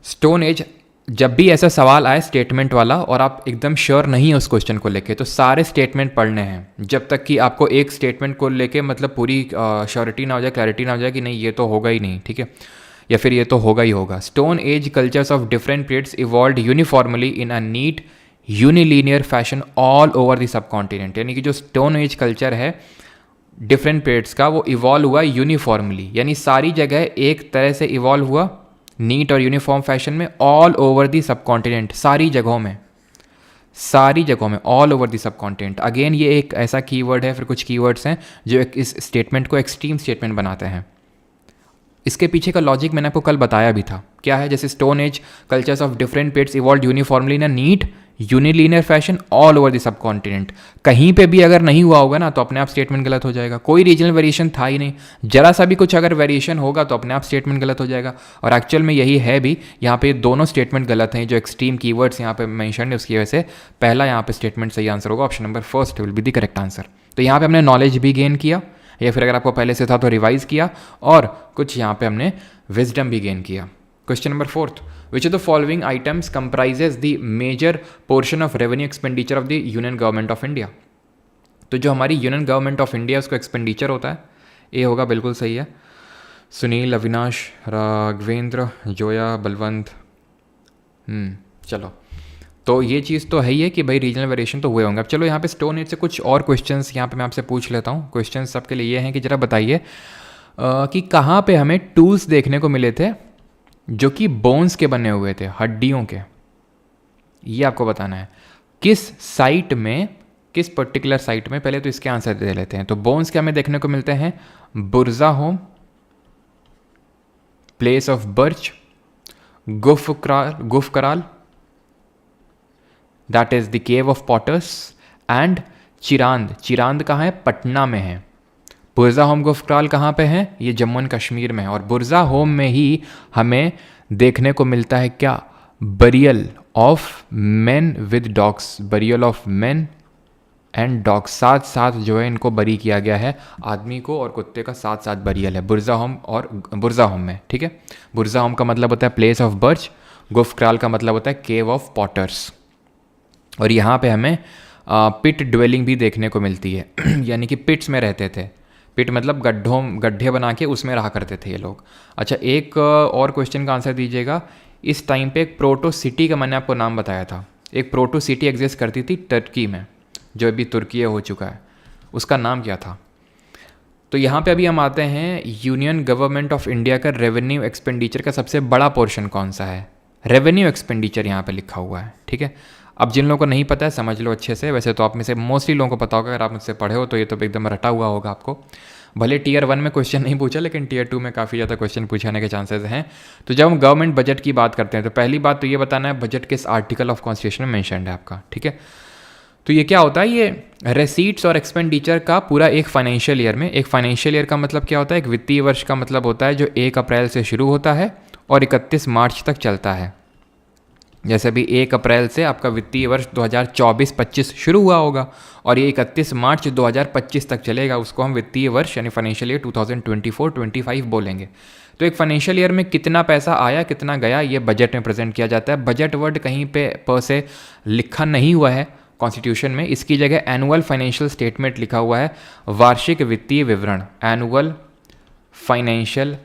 S1: स्टोन एज जब भी ऐसा सवाल आए स्टेटमेंट वाला और आप एकदम श्योर नहीं है उस क्वेश्चन को लेके, तो सारे स्टेटमेंट पढ़ने हैं जब तक कि आपको एक स्टेटमेंट को लेके मतलब पूरी श्योरिटी ना हो जाए, क्लैरिटी ना हो जाए कि नहीं ये तो होगा ही नहीं। ठीक है, या फिर ये तो होगा ही होगा। Stone age cultures of different periods evolved uniformly in a neat unilinear fashion all over the subcontinent. यानी कि जो स्टोन एज कल्चर है डिफरेंट पीरियड्स का, वो इवॉल्व हुआ यूनिफॉर्मली, यानी सारी जगह एक तरह से इवॉल्व हुआ नीट और यूनिफॉर्म फैशन में ऑल ओवर दी सब कॉन्टिनेंट। सारी जगहों में ऑल ओवर दी सब कॉन्टिनेंट। अगेन ये एक ऐसा कीवर्ड है, फिर कुछ कीवर्ड्स हैं जो इस स्टेटमेंट को एक्सट्रीम स्टेटमेंट बनाते हैं। इसके पीछे का लॉजिक मैंने आपको कल बताया भी था। क्या है? जैसे stone age cultures of different periods evolve uniformly in a neat unilinear fashion all over the subcontinent. कहीं पे भी अगर नहीं हुआ होगा ना तो अपने आप स्टेटमेंट गलत हो जाएगा। कोई रीजनल वेरिएशन था ही नहीं, जरा सा भी कुछ अगर वेरिएशन होगा तो अपने आप स्टेटमेंट गलत हो जाएगा। और एक्चुअल में यही है भी। यहाँ पे दोनों स्टेटमेंट गलत हैं, जो एक्सट्रीम कीवर्ड्स यहाँ पे मेंशन है उसकी वजह से पहला यहाँ पे स्टेटमेंट सही आंसर होगा। Option number first will be the correct answer. तो यहाँ पे हमने नॉलेज भी गेन किया, या फिर अगर आपको पहले से था तो रिवाइज किया, और कुछ यहाँ पे हमने विजडम भी गेन किया। Question number fourth, which of the following items comprises the major portion of revenue expenditure of the union government of India. तो जो हमारी यूनियन गवर्नमेंट ऑफ इंडिया उसको एक्सपेंडिचर होता है, ये होगा, बिल्कुल सही है। सुनील, अविनाश, राघवेंद्र, जोया, बलवंत। चलो, तो ये चीज़ तो है ही है कि भाई रीजनल वेरिएशन तो हुए होंगे। अब चलो यहाँ पे स्टोन एज से कुछ और क्वेश्चंस यहाँ पे मैं आपसे पूछ लेता हूँ। क्वेश्चंस सबके लिए ये हैं कि ज़रा बताइए कि कहाँ पे हमें टूल्स देखने को मिले थे जो कि बोन्स के बने हुए थे, हड्डियों के। ये आपको बताना है किस साइट में, किस पर्टिकुलर साइट में। पहले तो इसके आंसर दे लेते हैं। तो बोन्स के हमें देखने को मिलते हैं Burzahom, place of birch, Gufkral, that is the cave of potters, and Chirand. Chirand कहाँ है? पटना में है। बुर्जा होम, गुफकराल कहाँ पे है? ये जम्मू एंड कश्मीर में है। और बुर्जा होम में ही हमें देखने को मिलता है क्या? Burial of main with dogs, burial of main and dogs, साथ साथ जो है इनको बरी किया गया है, आदमी को और कुत्ते का साथ साथ बरियल है बुर्जा होम और बुर्जा होम में। ठीक है, बुर्जा होम का मतलब होता है प्लेस ऑफ बर्च, गुफकराल का मतलब होता है केव ऑफ पॉटर्स। और यहाँ पे हमें पिट ड्वेलिंग भी देखने को मिलती है यानी कि पिट्स में रहते थे। पिट मतलब गड्ढे बना के उसमें रहा करते थे ये लोग। अच्छा, एक और क्वेश्चन का आंसर दीजिएगा। इस टाइम पे एक प्रोटो सिटी का मैंने आपको नाम बताया था। एक प्रोटो सिटी एग्जिस्ट करती थी टर्की में, जो अभी तुर्की हो चुका है, उसका नाम क्या था? तो यहाँ पे अभी हम आते हैं यूनियन गवर्नमेंट ऑफ इंडिया का रेवेन्यू एक्सपेंडिचर का सबसे बड़ा पोर्शन कौन सा है? रेवेन्यू एक्सपेंडिचर यहाँ पे लिखा हुआ है। ठीक है, अब जिन लोगों को नहीं पता है समझ लो अच्छे से। वैसे तो आप में से मोस्टली लोगों को पता होगा, अगर आप मुझसे पढ़े हो तो ये तो एकदम रटा हुआ होगा आपको। भले टियर 1 में क्वेश्चन नहीं पूछा, लेकिन टियर 2 में काफ़ी ज़्यादा क्वेश्चन पूछाने के चांसेस हैं। तो जब हम गवर्नमेंट बजट की बात करते हैं तो पहली बात तो ये बताना है बजट किस आर्टिकल ऑफ कॉन्स्टिट्यूशन में मेंशन्ड है आपका। ठीक है, तो ये क्या होता है? ये रेसीट्स और एक्सपेंडिचर का पूरा एक फाइनेंशियल ईयर में। एक फाइनेंशियल ईयर का मतलब क्या होता है? एक वित्तीय वर्ष का मतलब होता है जो 1 अप्रैल से शुरू होता है और 31 मार्च तक चलता है। जैसे अभी 1 अप्रैल से आपका वित्तीय वर्ष 2024-25 शुरू हुआ होगा और ये 31 मार्च 2025 तक चलेगा। उसको हम वित्तीय वर्ष यानी फाइनेंशियल ईयर 2024-25 बोलेंगे। तो एक फाइनेंशियल ईयर में कितना पैसा आया, कितना गया, ये बजट में प्रेजेंट किया जाता है। बजट वर्ड कहीं पे पर से लिखा नहीं हुआ है, कॉन्स्टिट्यूशन में, इसकी जगह एनुअल फाइनेंशियल स्टेटमेंट लिखा हुआ है, वार्षिक वित्तीय विवरण, एनुअल फाइनेंशियल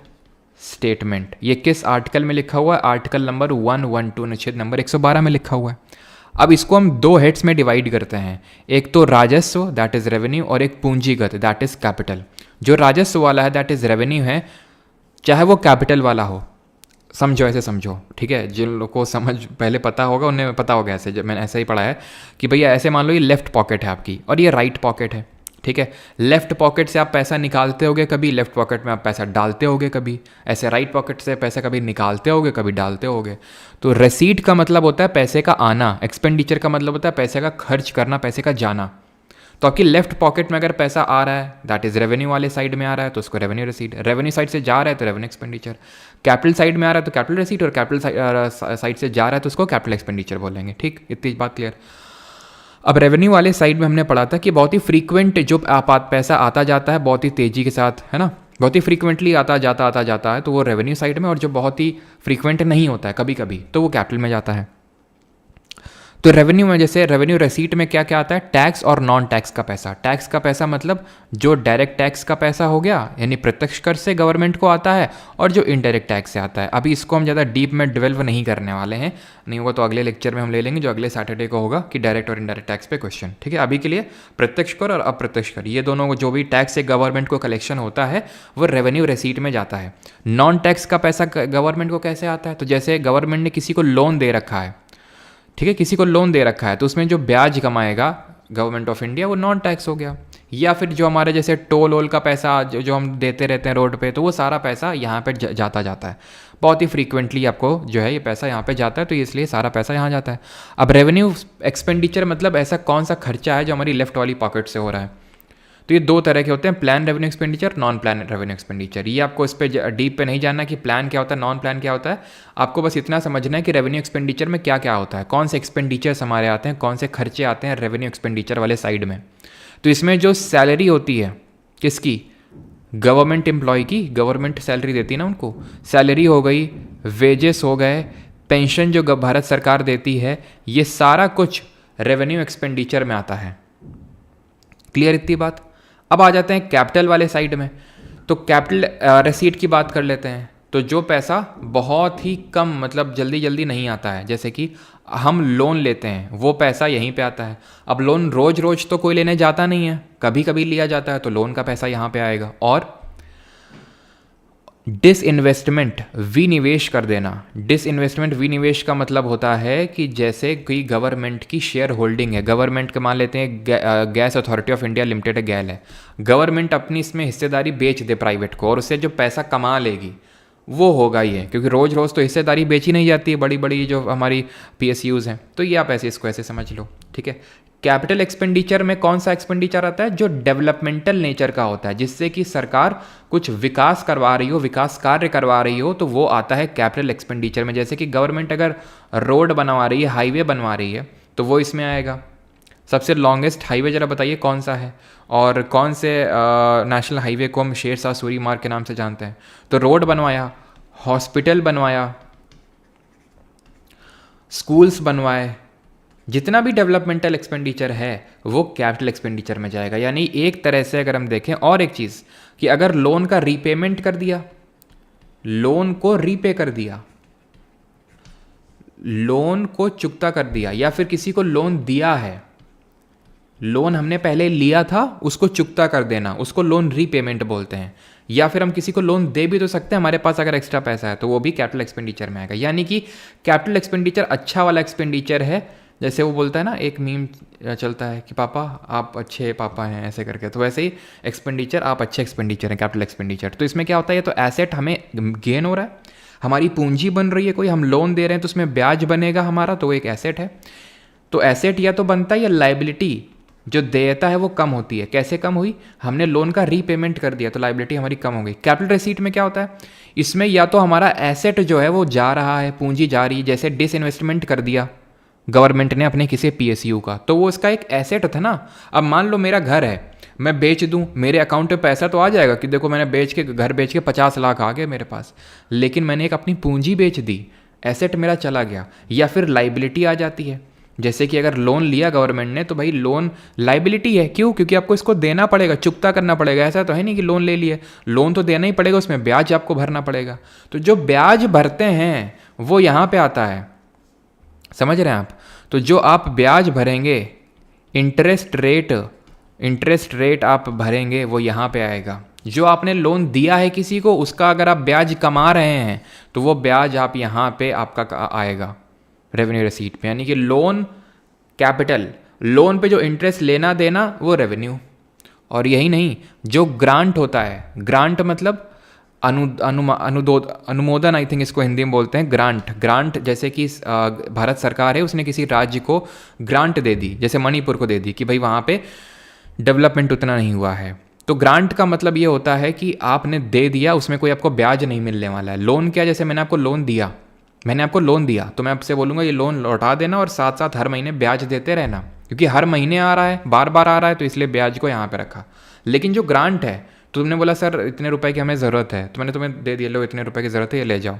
S1: स्टेटमेंट। ये किस आर्टिकल में लिखा हुआ है? आर्टिकल नंबर 112 अनुच्छेद नंबर 112 में लिखा हुआ है। अब इसको हम दो हेड्स में डिवाइड करते हैं, एक तो राजस्व दैट इज रेवेन्यू और एक पूंजीगत दैट इज कैपिटल। जो राजस्व वाला है दैट इज रेवेन्यू है, चाहे वो कैपिटल वाला हो, समझो ऐसे समझो, ठीक है। जिन लोगों को समझ पहले पता होगा उन्हें पता होगा ऐसे, जब मैंने ऐसा ही पढ़ा है कि भैया ऐसे मान लो ये लेफ्ट पॉकेट है आपकी और ये राइट पॉकेट है, ठीक है। लेफ्ट पॉकेट से आप पैसा निकालते होगे कभी, लेफ्ट पॉकेट में आप पैसा डालते होगे कभी, ऐसे राइट पॉकेट से पैसा कभी निकालते होगे कभी डालते होगे। तो रेसीट का मतलब होता है पैसे का आना, एक्सपेंडिचर का मतलब होता है पैसे का खर्च करना, पैसे का जाना। तो आपकी लेफ्ट पॉकेट में अगर पैसा आ रहा है दैट इज रेवेन्यू वाले साइड में आ रहा है तो उसको रेवेन्यू रेसीट, रेवेन्यू साइड से जा रहा है तो रेवेन्यू एक्सपेंडिचर, कैपिटल साइड में आ रहा है तो कैपिटल रेसीट, और कैपिटल साइड से जा रहा है तो उसको कैपिटल एक्सपेंडिचर बोलेंगे, ठीक। इतनी बात क्लियर। अब रेवेन्यू वाले साइड में हमने पढ़ा था कि बहुत ही फ्रीक्वेंट जो पैसा आता जाता है बहुत ही तेज़ी के साथ, है ना, बहुत ही फ्रीक्वेंटली आता जाता है, तो वो रेवेन्यू साइड में, और जो बहुत ही फ्रीक्वेंट नहीं होता है कभी कभी तो वो कैपिटल में जाता है। तो रेवेन्यू में जैसे रेवेन्यू रेसीट में क्या क्या आता है? टैक्स और नॉन टैक्स का पैसा। टैक्स का पैसा मतलब जो डायरेक्ट टैक्स का पैसा हो गया, यानी प्रत्यक्ष कर से गवर्नमेंट को आता है, और जो इनडायरेक्ट टैक्स से आता है। अभी इसको हम ज़्यादा डीप में डिवेल्व नहीं करने वाले हैं, नहीं होगा तो अगले लेक्चर में हम ले लेंगे, जो अगले सैटरडे को होगा, कि डायरेक्ट और इनडायरेक्ट टैक्स पे क्वेश्चन, ठीक है। अभी के लिए प्रत्यक्ष कर और अप्रत्यक्ष कर, ये दोनों जो भी टैक्स से गवर्नमेंट को कलेक्शन होता है वो रेवेन्यू रेसीट में जाता है। नॉन टैक्स का पैसा गवर्नमेंट को कैसे आता है? तो जैसे गवर्नमेंट ने किसी को लोन दे रखा है, ठीक है, किसी को लोन दे रखा है, तो उसमें जो ब्याज कमाएगा गवर्नमेंट ऑफ इंडिया वो नॉन टैक्स हो गया। या फिर जो हमारे जैसे टोल वोल का पैसा जो हम देते रहते हैं रोड पे, तो वो सारा पैसा यहाँ पे जाता है। बहुत ही फ्रीक्वेंटली आपको जो है ये पैसा यहाँ पे जाता है, तो इसलिए सारा पैसा यहाँ जाता है। अब रेवेन्यू एक्सपेंडिचर मतलब ऐसा कौन सा खर्चा है जो हमारी लेफ्ट वाली पॉकेट से हो रहा है। तो ये दो तरह के होते हैं, plan revenue expenditure, non plan revenue expenditure. ये आपको इस पर डीप पे नहीं जानना कि प्लान क्या होता है, नॉन प्लान क्या होता है। आपको बस इतना समझना है कि रेवेन्यू एक्सपेंडिचर में क्या क्या होता है, कौन से एक्सपेंडिचर्स हमारे आते हैं, कौन से खर्चे आते हैं रेवेन्यू एक्सपेंडिचर वाले साइड में। तो इसमें जो सैलरी होती है किसकी? गवर्नमेंट एम्प्लॉय की, गवर्नमेंट सैलरी देती है ना उनको, सैलरी हो गई, वेजेस हो गए, पेंशन जो भारत सरकार देती है, ये सारा कुछ रेवेन्यू एक्सपेंडिचर में आता है। क्लियर इतनी बात? अब आ जाते हैं कैपिटल वाले साइड में। तो कैपिटल रेसीट की बात कर लेते हैं। तो जो पैसा बहुत ही कम, मतलब जल्दी जल्दी नहीं आता है, जैसे कि हम लोन लेते हैं, वो पैसा यहीं पे आता है। अब लोन रोज रोज तो कोई लेने जाता नहीं है, कभी कभी लिया जाता है, तो लोन का पैसा यहाँ पे आएगा। और डिसइन्वेस्टमेंट, विनिवेश कर देना। डिसइन्वेस्टमेंट विनिवेश का मतलब होता है कि जैसे कोई गवर्नमेंट की शेयर होल्डिंग है, गवर्नमेंट के मान लेते हैं gas authority of India limited गैल है, गवर्नमेंट अपनी इसमें हिस्सेदारी बेच दे प्राइवेट को, और उससे जो पैसा कमा लेगी वो होगा ये, क्योंकि रोज़ रोज़ तो हिस्सेदारी बेची नहीं जाती है, बड़ी बड़ी जो हमारी PSUs हैं। तो ये आप ऐसे इसको ऐसे समझ लो, ठीक है। कैपिटल एक्सपेंडिचर में कौन सा एक्सपेंडिचर आता है? जो डेवलपमेंटल नेचर का होता है, जिससे कि सरकार कुछ विकास करवा रही हो, विकास कार्य करवा रही हो, तो वो आता है कैपिटल एक्सपेंडिचर में। जैसे कि गवर्नमेंट अगर रोड बनवा रही है, हाईवे बनवा रही है, तो वो इसमें आएगा। सबसे लॉन्गेस्ट हाईवे जरा बताइए कौन सा है, और कौन से नेशनल हाईवे को हम शेरशाह सूरी मार्ग के नाम से जानते हैं? तो रोड बनवाया, हॉस्पिटल बनवाया, स्कूल्स बनवाए, जितना भी डेवलपमेंटल एक्सपेंडिचर है वो कैपिटल एक्सपेंडिचर में जाएगा। यानी एक तरह से अगर हम देखें, और एक चीज़ कि अगर लोन का रीपेमेंट कर दिया, लोन को रीपे कर दिया, लोन को चुकता कर दिया, या फिर किसी को लोन दिया है, लोन हमने पहले लिया था उसको चुकता कर देना, उसको लोन रीपेमेंट बोलते हैं। या फिर हम किसी को लोन दे भी तो सकते हैं हमारे पास अगर एक्स्ट्रा पैसा है, तो वो भी कैपिटल एक्सपेंडिचर में आएगा। यानी कि कैपिटल एक्सपेंडिचर अच्छा वाला एक्सपेंडिचर है। जैसे वो बोलता है ना, एक मीम चलता है कि पापा आप अच्छे पापा हैं, ऐसे करके, तो वैसे ही एक्सपेंडिचर आप अच्छे एक्सपेंडिचर हैं, कैपिटल एक्सपेंडिचर। तो इसमें क्या होता है, ये तो एसेट हमें गेन हो रहा है, हमारी पूंजी बन रही है, कोई हम लोन दे रहे हैं तो उसमें ब्याज बनेगा हमारा, तो एक एसेट है। तो एसेट या तो बनता है, या लाइबिलिटी जो देयता है वो कम होती है। कैसे कम हुई? हमने लोन का रीपेमेंट कर दिया तो लाइबिलिटी हमारी कम हो गई। कैपिटल रिसीट में क्या होता है, इसमें या तो हमारा एसेट जो है वो जा रहा है, पूंजी जा रही है, जैसे डिसइन्वेस्टमेंट कर दिया गवर्नमेंट ने अपने किसी PSU का, तो वो इसका एक एसेट था ना। अब मान लो मेरा घर है, मैं बेच दूं, मेरे अकाउंट पे पैसा तो आ जाएगा कि देखो मैंने घर बेच के 50 लाख आ गए मेरे पास, लेकिन मैंने एक अपनी पूंजी बेच दी, एसेट मेरा चला गया। या फिर लाइबिलिटी आ जाती है, जैसे कि अगर लोन लिया गवर्नमेंट ने तो भाई लोन लाइबिलिटी है, क्यों? क्योंकि आपको इसको देना पड़ेगा, चुकता करना पड़ेगा। ऐसा तो है नहीं कि लोन ले लिए, लोन तो देना ही पड़ेगा, उसमें ब्याज आपको भरना पड़ेगा। तो जो ब्याज भरते हैं वो यहाँ पे आता है, समझ रहे हैं आप? तो जो आप ब्याज भरेंगे, इंटरेस्ट रेट आप भरेंगे वो यहाँ पे आएगा। जो आपने लोन दिया है किसी को, उसका अगर आप ब्याज कमा रहे हैं तो वो ब्याज आप यहाँ पे आपका आएगा रेवेन्यू रिसीट पे। यानी कि लोन कैपिटल, लोन पे जो इंटरेस्ट लेना देना वो रेवेन्यू। और यही नहीं, जो ग्रांट होता है, ग्रांट मतलब अनुमोदन, आई थिंक इसको हिंदी में बोलते हैं ग्रांट। जैसे कि भारत सरकार है, उसने किसी राज्य को ग्रांट दे दी, जैसे मणिपुर को दे दी कि भाई वहाँ पे डेवलपमेंट उतना नहीं हुआ है। तो ग्रांट का मतलब ये होता है कि आपने दे दिया, उसमें कोई आपको ब्याज नहीं मिलने वाला है। लोन क्या, जैसे मैंने आपको लोन दिया तो मैं आपसे बोलूँगा ये लोन लौटा देना और साथ साथ हर महीने ब्याज देते रहना, क्योंकि हर महीने आ रहा है, बार बार आ रहा है, तो इसलिए ब्याज को यहाँ पे रखा। लेकिन जो ग्रांट है, तो तुमने बोला सर इतने रुपए की हमें ज़रूरत है, तो मैंने तुम्हें दे दिया, लो इतने रुपए की ज़रूरत है, ये ले जाओ,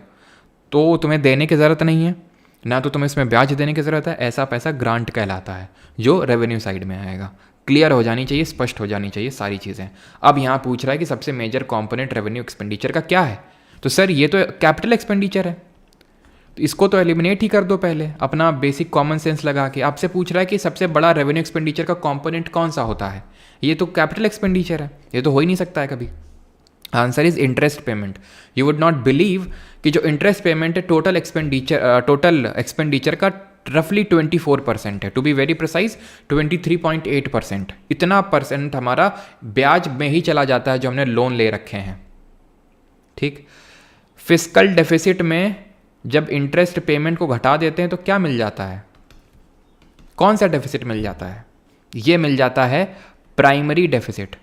S1: तो तुम्हें देने की ज़रूरत नहीं है ना, तो तुम्हें इसमें ब्याज देने की ज़रूरत है। ऐसा पैसा ग्रांट कहलाता है, जो रेवेन्यू साइड में आएगा। क्लियर हो जानी चाहिए, स्पष्ट हो जानी चाहिए सारी चीज़ें। अब यहाँ पूछ रहा है कि सबसे मेजर कॉम्पोनेंट रेवेन्यू एक्सपेंडिचर का क्या है, तो सर ये तो कैपिटल एक्सपेंडिचर है, तो इसको तो एलिमिनेट ही कर दो पहले अपना बेसिक कॉमन सेंस लगा के। आपसे पूछ रहा है कि सबसे बड़ा रेवेन्यू एक्सपेंडिचर का कंपोनेंट कौन सा होता है, ये तो कैपिटल एक्सपेंडिचर है, ये तो हो ही नहीं सकता है कभी। Answer is interest payment. You would not believe कि जो इंटरेस्ट पेमेंट है टोटल एक्सपेंडिचर का रफली 24% है, टू बी वेरी प्रिसाइज 23.8%। इतना परसेंट हमारा ब्याज में ही चला जाता है जो हमने लोन ले रखे हैं। ठीक, फिस्कल डेफिसिट में जब इंटरेस्ट पेमेंट को घटा देते हैं तो क्या मिल जाता है, कौन सा डेफिसिट मिल जाता है? ये मिल जाता है प्राइमरी डेफिसिट,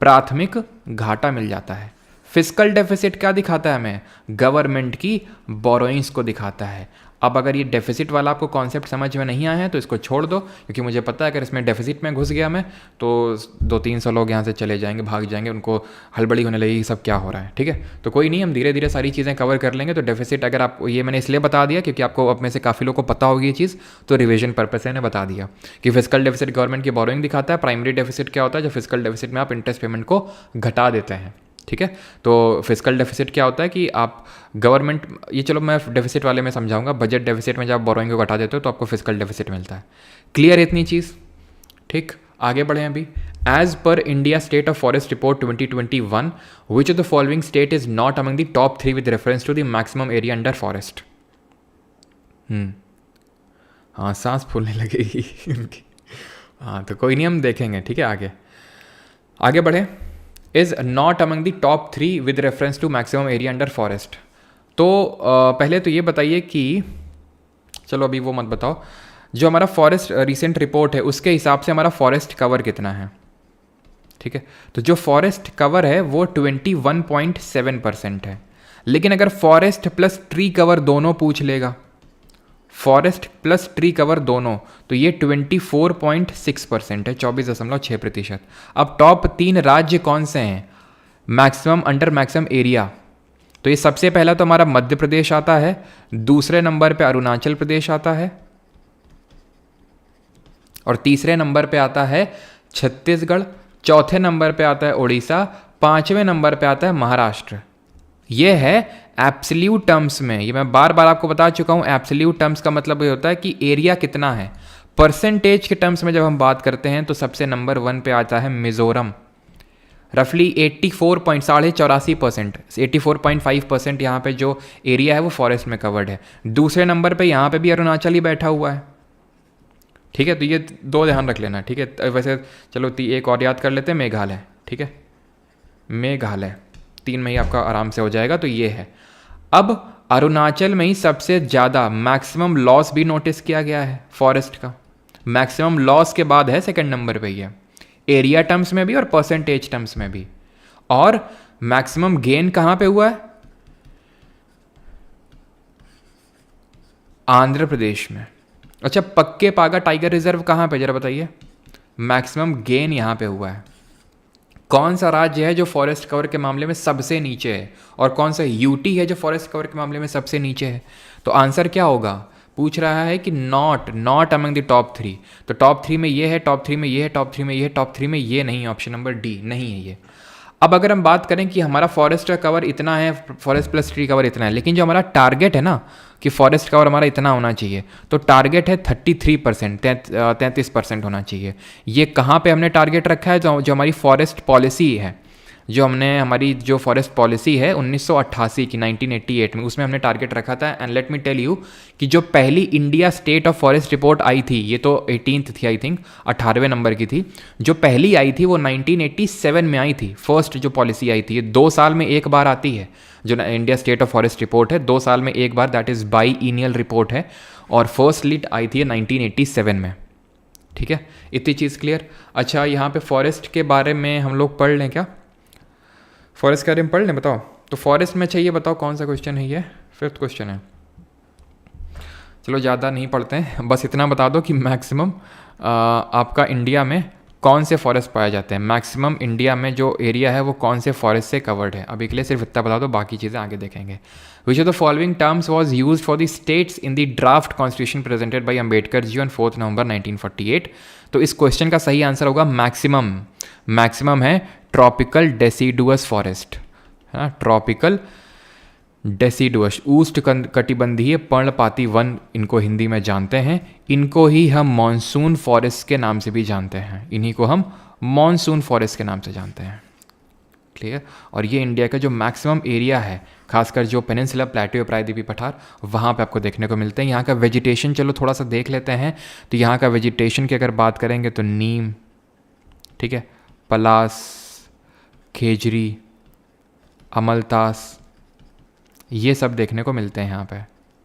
S1: प्राथमिक घाटा मिल जाता है। फिस्कल डेफिसिट क्या दिखाता है हमें? गवर्नमेंट की बोरोइंग्स को दिखाता है। अब अगर ये डेफिसिट वाला आपको कॉन्सेप्ट समझ में नहीं आया है तो इसको छोड़ दो, क्योंकि मुझे पता है अगर इसमें डेफिसिट में घुस गया मैं तो 200-300 लोग यहाँ से चले जाएंगे, भाग जाएंगे, उनको हड़बड़ी होने लगेगी सब क्या हो रहा है। ठीक है, तो कोई नहीं, हम धीरे धीरे सारी चीज़ें कवर कर लेंगे। तो डेफिसिट अगर आप, ये मैंने इसलिए बता दिया क्योंकि आपको अब में से काफ़ी लोगों को पता होगी ये चीज़, तो रिविजन पर्पस से मैंने बता दिया कि फिस्कल डेफिसिट गवर्नमेंट की बोरोइंग दिखाता है। प्राइमरी डेफिसिट क्या होता है? जो फिस्कल डेफिसिट में आप इंटरेस्ट पेमेंट को घटा देते हैं। ठीक है, तो फिस्कल डेफिसिट क्या होता है कि आप गवर्नमेंट, ये चलो मैं डेफिसिट वाले में समझाऊंगा, बजट डेफिसिट में जब आप बोरोइंग को घटा देते हो तो आपको फिस्कल डेफिसिट मिलता है। क्लियर इतनी चीज़? ठीक, आगे बढ़े अभी। As per India state of forest report 2021, which of the following state is not among the top 3 with reference to the maximum area under forest? हाँ, सांस फूलने लगेगी इनकी। हाँ, तो कोई नहीं, हम देखेंगे। ठीक है, आगे बढ़े। Is not among the top 3 with reference to maximum area under forest. तो पहले तो ये बताइए कि, चलो अभी वो मत बताओ, जो हमारा फॉरेस्ट रिसेंट रिपोर्ट है उसके हिसाब से हमारा फॉरेस्ट कवर कितना है? ठीक है, तो जो फॉरेस्ट कवर है वो 21.7% है। लेकिन अगर फॉरेस्ट प्लस ट्री कवर दोनों पूछ लेगा, फॉरेस्ट प्लस ट्री कवर दोनों, तो ये 24.6% है, 24.6%। अब टॉप 3 राज्य कौन से हैं मैक्सिमम अंडर मैक्सिमम एरिया? तो ये सबसे पहला तो हमारा मध्य प्रदेश आता है, दूसरे नंबर पे अरुणाचल प्रदेश आता है, और तीसरे नंबर पे आता है छत्तीसगढ़, चौथे नंबर पे आता है उड़ीसा, पांचवें नंबर पे आता है महाराष्ट्र। ये है एब्सोल्यूट टर्म्स में, ये मैं बार बार आपको बता चुका हूं। एब्सोल्यूट टर्म्स का मतलब ये होता है कि एरिया कितना है। परसेंटेज के टर्म्स में जब हम बात करते हैं तो सबसे नंबर 1 पे आता है मिजोरम, रफली 84.84%, 84.5% यहाँ पे जो एरिया है वो फॉरेस्ट में कवर्ड है। दूसरे नंबर पे यहाँ पे भी अरुणाचल ही बैठा हुआ है। ठीक है, तो ये 2 ध्यान रख लेना। ठीक है, वैसे चलो एक और याद कर लेते हैं, मेघालय। ठीक है, मेघालय 3 में ही आपका आराम से हो जाएगा। तो ये है। अब अरुणाचल में ही सबसे ज़्यादा मैक्सिमम लॉस भी नोटिस किया गया है फॉरेस्ट का। मैक्सिमम लॉस के बाद है सेकंड नंबर पे ये, एरिया टर्म्स में भी और परसेंटेज टर्म्स में भी। और मैक्सिमम गेन कहाँ पे हुआ है? आंध्र प्रदेश में। अच्छा, पक्के पागा टाइगर रिजर्व कहाँ पे, जरा बताइए। मैक्सिमम गेन यहाँ पे हुआ है। कौन सा राज्य है जो फॉरेस्ट कवर के मामले में सबसे नीचे है, और कौन सा यूटी है जो फॉरेस्ट कवर के मामले में सबसे नीचे है? तो आंसर क्या होगा? पूछ रहा है कि नॉट अमंग द टॉप 3, तो टॉप 3 में ये है, टॉप 3 में ये है, टॉप 3 में ये है, टॉप 3 में ये नहीं है, ऑप्शन नंबर डी नहीं है ये। अब अगर हम बात करें कि हमारा फॉरेस्ट का कवर इतना है, फॉरेस्ट प्लस ट्री कवर इतना है, लेकिन जो हमारा टारगेट है ना कि फॉरेस्ट कवर हमारा इतना होना चाहिए, तो टारगेट है 33%, 33% होना चाहिए। ये कहाँ पे हमने टारगेट रखा है? जो हमारी फॉरेस्ट पॉलिसी है, जो हमने हमारी जो फॉरेस्ट पॉलिसी है 1988 की, 1988 में, उसमें हमने टारगेट रखा था। And let me tell you कि जो पहली India state of forest report आई थी, ये तो 18th थी आई थिंक, 18वें नंबर की थी। जो पहली आई थी वो 1987 में आई थी, फर्स्ट जो पॉलिसी आई थी। ये 2 साल में एक बार आती है जो India state of forest report है, 2 साल में एक बार, दैट इज़ बाई ईनियल रिपोर्ट है, और फर्स्ट लीड आई थी 1987 में। ठीक है, इतनी चीज़ क्लियर। अच्छा, यहाँ पे फॉरेस्ट के बारे में हम लोग पढ़ लें क्या? फॉरेस्ट के बारे में पढ़ लें, बताओ। तो फॉरेस्ट में चाहिए, बताओ कौन सा क्वेश्चन है ये? 5th क्वेश्चन है। चलो ज़्यादा नहीं पढ़ते हैं, बस इतना बता दो कि मैक्सिमम आपका इंडिया में कौन से फॉरेस्ट पाए जाते हैं, मैक्सिमम इंडिया में जो एरिया है वो कौन से फॉरेस्ट से कवर्ड है। अभी के लिए सिर्फ इतना बता दो, बाकी चीज़ें आगे देखेंगे। Which of the following terms was use for the states in the draft constitution presented by Ambedkar ji on 4 November 1948? तो इस क्वेश्चन का सही आंसर होगा मैक्सिमम। मैक्सिमम है ट्रॉपिकल डेसिडुअस फॉरेस्ट, है ना, ट्रॉपिकल डेसिडुअस, उष्ण कटिबंधीय पर्णपाती वन इनको हिंदी में जानते हैं। इनको ही हम मॉनसून फॉरेस्ट के नाम से भी जानते हैं, इन्हीं को हम मॉनसून फॉरेस्ट के नाम से जानते हैं। क्लियर? और ये इंडिया का जो मैक्सिमम एरिया है, खासकर जो पेनिनसुला प्लेटो प्रायद्वीपीय पठार, वहाँ पे आपको देखने को मिलते हैं। यहाँ का वेजिटेशन चलो थोड़ा सा देख लेते हैं। तो यहाँ का वेजिटेशन की अगर बात करेंगे तो नीम, ठीक है, पलास, खेजरी, अमलतास, ये सब देखने को मिलते हैं यहाँ पे।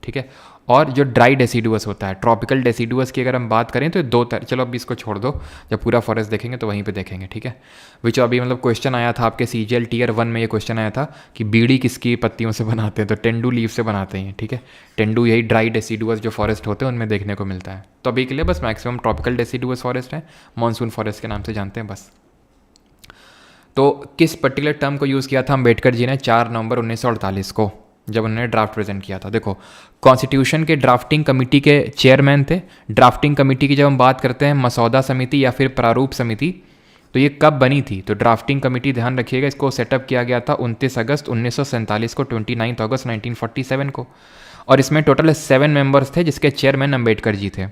S1: ठीक है, और जो ड्राई डेसिडुअस होता है, ट्रॉपिकल डेसिडुअस की अगर हम बात करें तो 2 तरह, चलो अभी इसको छोड़ दो, जब पूरा फॉरेस्ट देखेंगे तो वहीं पे देखेंगे। ठीक है, विच अभी मतलब क्वेश्चन आया था आपके CGL Tier 1 में, ये क्वेश्चन आया था कि बीड़ी किसकी पत्तियों से बनाते हैं, तो टेंडू लीव से बनाते हैं। ठीक है, टेंडू यही ड्राई डेसिडुअस जो फॉरेस्ट होते हैं उनमें देखने को मिलता है। तो अभी के लिए बस मैक्सिमम ट्रॉपिकल डेसिडुअस फॉरेस्ट है, मानसून फॉरेस्ट के नाम से जानते हैं बस। तो किस पर्टिकुलर टर्म को यूज़ किया था अम्बेडकर जी ने 4 नवंबर 1948 को, जब उन्होंने ड्राफ्ट प्रेजेंट किया था? देखो, कॉन्स्टिट्यूशन के ड्राफ्टिंग कमेटी के चेयरमैन थे। ड्राफ्टिंग कमेटी की जब हम बात करते हैं, मसौदा समिति या फिर प्रारूप समिति, तो ये कब बनी थी? तो ड्राफ्टिंग कमेटी, ध्यान रखिएगा, इसको सेटअप किया गया था 29 अगस्त 1947 को, 29 अगस्त 1947 को, और इसमें टोटल 7 मेंबर्स थे, जिसके चेयरमैन अम्बेडकर जी थे।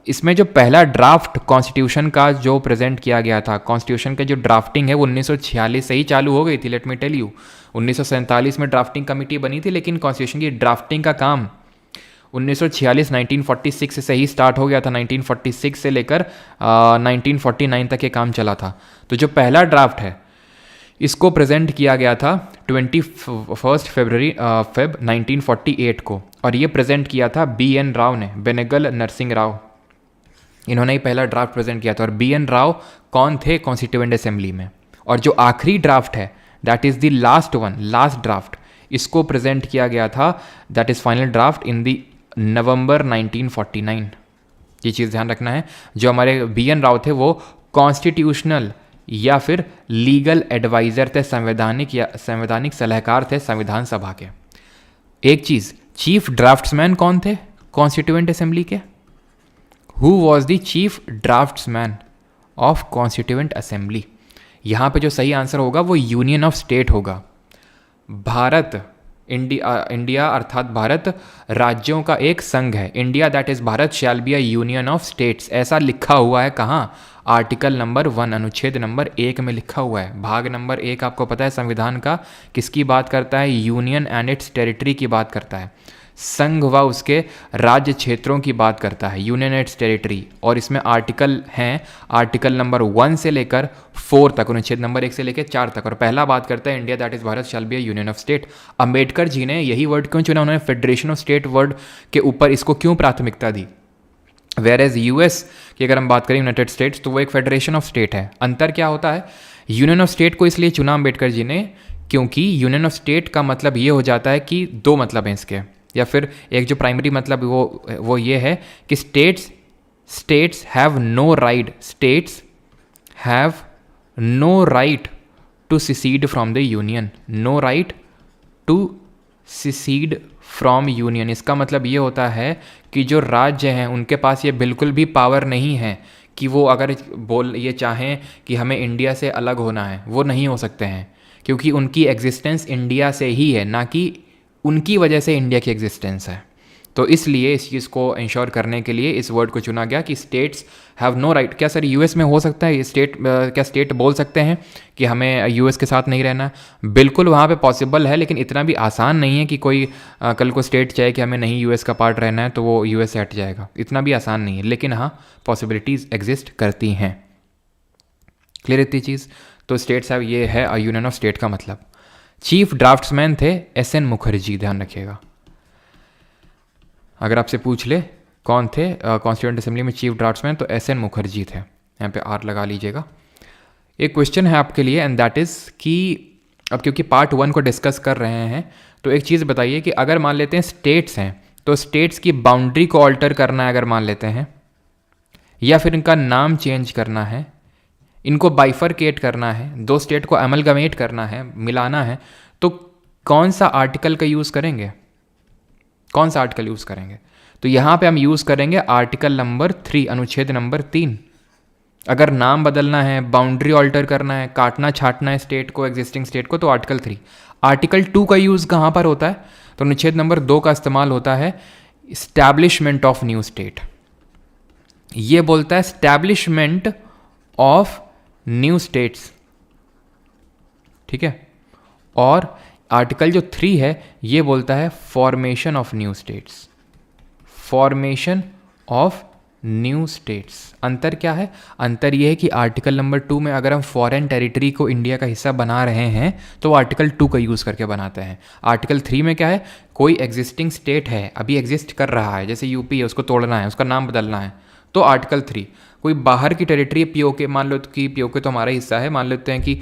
S1: इसमें जो पहला ड्राफ्ट कॉन्स्टिट्यूशन का जो प्रेजेंट किया गया था, कॉन्स्टिट्यूशन के जो ड्राफ्टिंग है वो 1946 से ही चालू हो गई थी। लेट मी टेल यू, 1947 में ड्राफ्टिंग कमेटी बनी थी, लेकिन कॉन्स्टिट्यूशन की ड्राफ्टिंग का काम 1946 से ही स्टार्ट हो गया था। 1946 से लेकर 1949 तक ये काम चला था। तो जो पहला ड्राफ्ट है इसको प्रेजेंट किया गया था 21 फरवरी 1948 को, और ये प्रेजेंट किया था BN राव ने, बेनेगल नरसिंह राव, इन्होंने ही पहला ड्राफ्ट प्रेजेंट किया था। और BN राव कौन थे कॉन्स्टिट्यूएंट असेंबली में? और जो आखिरी ड्राफ्ट है, that is the last one, last draft, इसको प्रेजेंट किया गया था, that is final draft in the नवंबर 1949। ये चीज़ ध्यान रखना है। जो हमारे BN राव थे वो कॉन्स्टिट्यूशनल या फिर लीगल एडवाइज़र थे, संवैधानिक सलाहकार थे संविधान सभा के। एक चीज़, चीफ ड्राफ्ट्समैन कौन थे कॉन्स्टिट्यूएंट असेंबली के? Who was the chief draughtsman of constituent assembly? यहाँ पे जो सही आंसर होगा वो यूनियन ऑफ स्टेट होगा। भारत, इंडिया अर्थात भारत राज्यों का एक संघ है। India that is Bharat shall be a union of states, ऐसा लिखा हुआ है कहाँ? आर्टिकल नंबर 1 अनुच्छेद नंबर 1 में लिखा हुआ है। भाग नंबर 1 आपको पता है संविधान का किसकी बात करता है? यूनियन एंड इट्स टेरिटरी की बात करता है, संघ व उसके राज्य क्षेत्रों की बात करता है, यूनियन एंड टेरिटरी। और इसमें आर्टिकल हैं, आर्टिकल नंबर 1 से लेकर 4 तक, अनुच्छेद नंबर 1 से लेकर 4 तक। और पहला बात करता है India that is Bharat shall be a union of state. Ambedkar ji ने यही वर्ड क्यों चुना? उन्होंने फेडरेशन ऑफ स्टेट वर्ड के ऊपर इसको क्यों प्राथमिकता दी? वेयर एज US की अगर हम बात करें, यूनाइटेड स्टेट्स, तो वो एक फेडरेशन ऑफ स्टेट है। अंतर क्या होता है? यूनियन ऑफ स्टेट को इसलिए चुना अम्बेडकर जी ने क्योंकि यूनियन ऑफ स्टेट का मतलब ये हो जाता है कि 2 मतलब हैं इसके, या फिर एक जो प्राइमरी मतलब वो ये है कि states have no right to secede from the union, no right to secede from union. इसका मतलब ये होता है कि जो राज्य हैं उनके पास ये बिल्कुल भी पावर नहीं है कि वो अगर ये चाहें कि हमें इंडिया से अलग होना है, वो नहीं हो सकते हैं, क्योंकि उनकी एग्जिस्टेंस इंडिया से ही है, ना कि उनकी वजह से इंडिया की एग्जिस्टेंस है। तो इसलिए इस चीज़ को इंश्योर करने के लिए इस वर्ड को चुना गया कि स्टेट्स हैव नो राइट। क्या सर यूएस में हो सकता है स्टेट, क्या स्टेट बोल सकते हैं कि हमें यूएस के साथ नहीं रहना? बिल्कुल वहाँ पे पॉसिबल है, लेकिन इतना भी आसान नहीं है कि कोई कल को स्टेट चाहे कि हमें नहीं यूएस का पार्ट रहना है तो वो यूएस से हट जाएगा। इतना भी आसान नहीं है, लेकिन हाँ पॉसिबिलिटीज़ एग्जिस्ट करती हैं। क्लियर इतनी चीज़? तो स्टेट्स हैव, ये है यूनियन ऑफ स्टेट का मतलब। चीफ ड्राफ्ट्समैन थे एस.एन. मुखर्जी, ध्यान रखिएगा। अगर आपसे पूछ ले कौन थे कॉन्स्टिट्यूएंट असेंबली में चीफ ड्राफ्ट्समैन, तो एस.एन. मुखर्जी थे। यहाँ पे आर लगा लीजिएगा। एक क्वेश्चन है आपके लिए, एंड दैट इज़ कि अब क्योंकि पार्ट 1 को डिस्कस कर रहे हैं, तो एक चीज़ बताइए कि अगर मान लेते हैं स्टेट्स हैं, तो स्टेट्स की बाउंड्री को ऑल्टर करना है अगर मान लेते हैं, या फिर इनका नाम चेंज करना है, इनको बाइफरकेट करना है, दो स्टेट को अमलगमेट करना है, मिलाना है, तो कौन सा आर्टिकल का यूज़ करेंगे? कौन सा आर्टिकल यूज़ करेंगे? तो यहाँ पे हम यूज़ करेंगे आर्टिकल नंबर 3, अनुच्छेद नंबर 3। अगर नाम बदलना है, बाउंड्री ऑल्टर करना है, काटना छाटना है स्टेट को, एग्जिस्टिंग स्टेट को, तो आर्टिकल 3। आर्टिकल 2 का यूज़ कहाँ पर होता है? तो अनुच्छेद नंबर 2 का इस्तेमाल होता है इस्टेब्लिशमेंट ऑफ न्यू स्टेट। ये बोलता है इस्टेब्लिशमेंट ऑफ न्यू स्टेट्स, ठीक है। और आर्टिकल जो 3 है ये बोलता है formation of new states, formation of new states. अंतर क्या है? अंतर ये है कि आर्टिकल नंबर 2 में अगर हम फॉरेन टेरिटरी को इंडिया का हिस्सा बना रहे हैं तो आर्टिकल 2 का यूज़ करके बनाते हैं। आर्टिकल 3 में क्या है? कोई एग्जिस्टिंग स्टेट है, अभी एग्जिस्ट कर रहा है, जैसे यूपी है, उसको तोड़ना है, उसका नाम बदलना है, तो आर्टिकल 3। कोई बाहर की टेरिटरी, पीओके, मान लो कि पीओके तो हमारा हिस्सा है, मान लेते हैं कि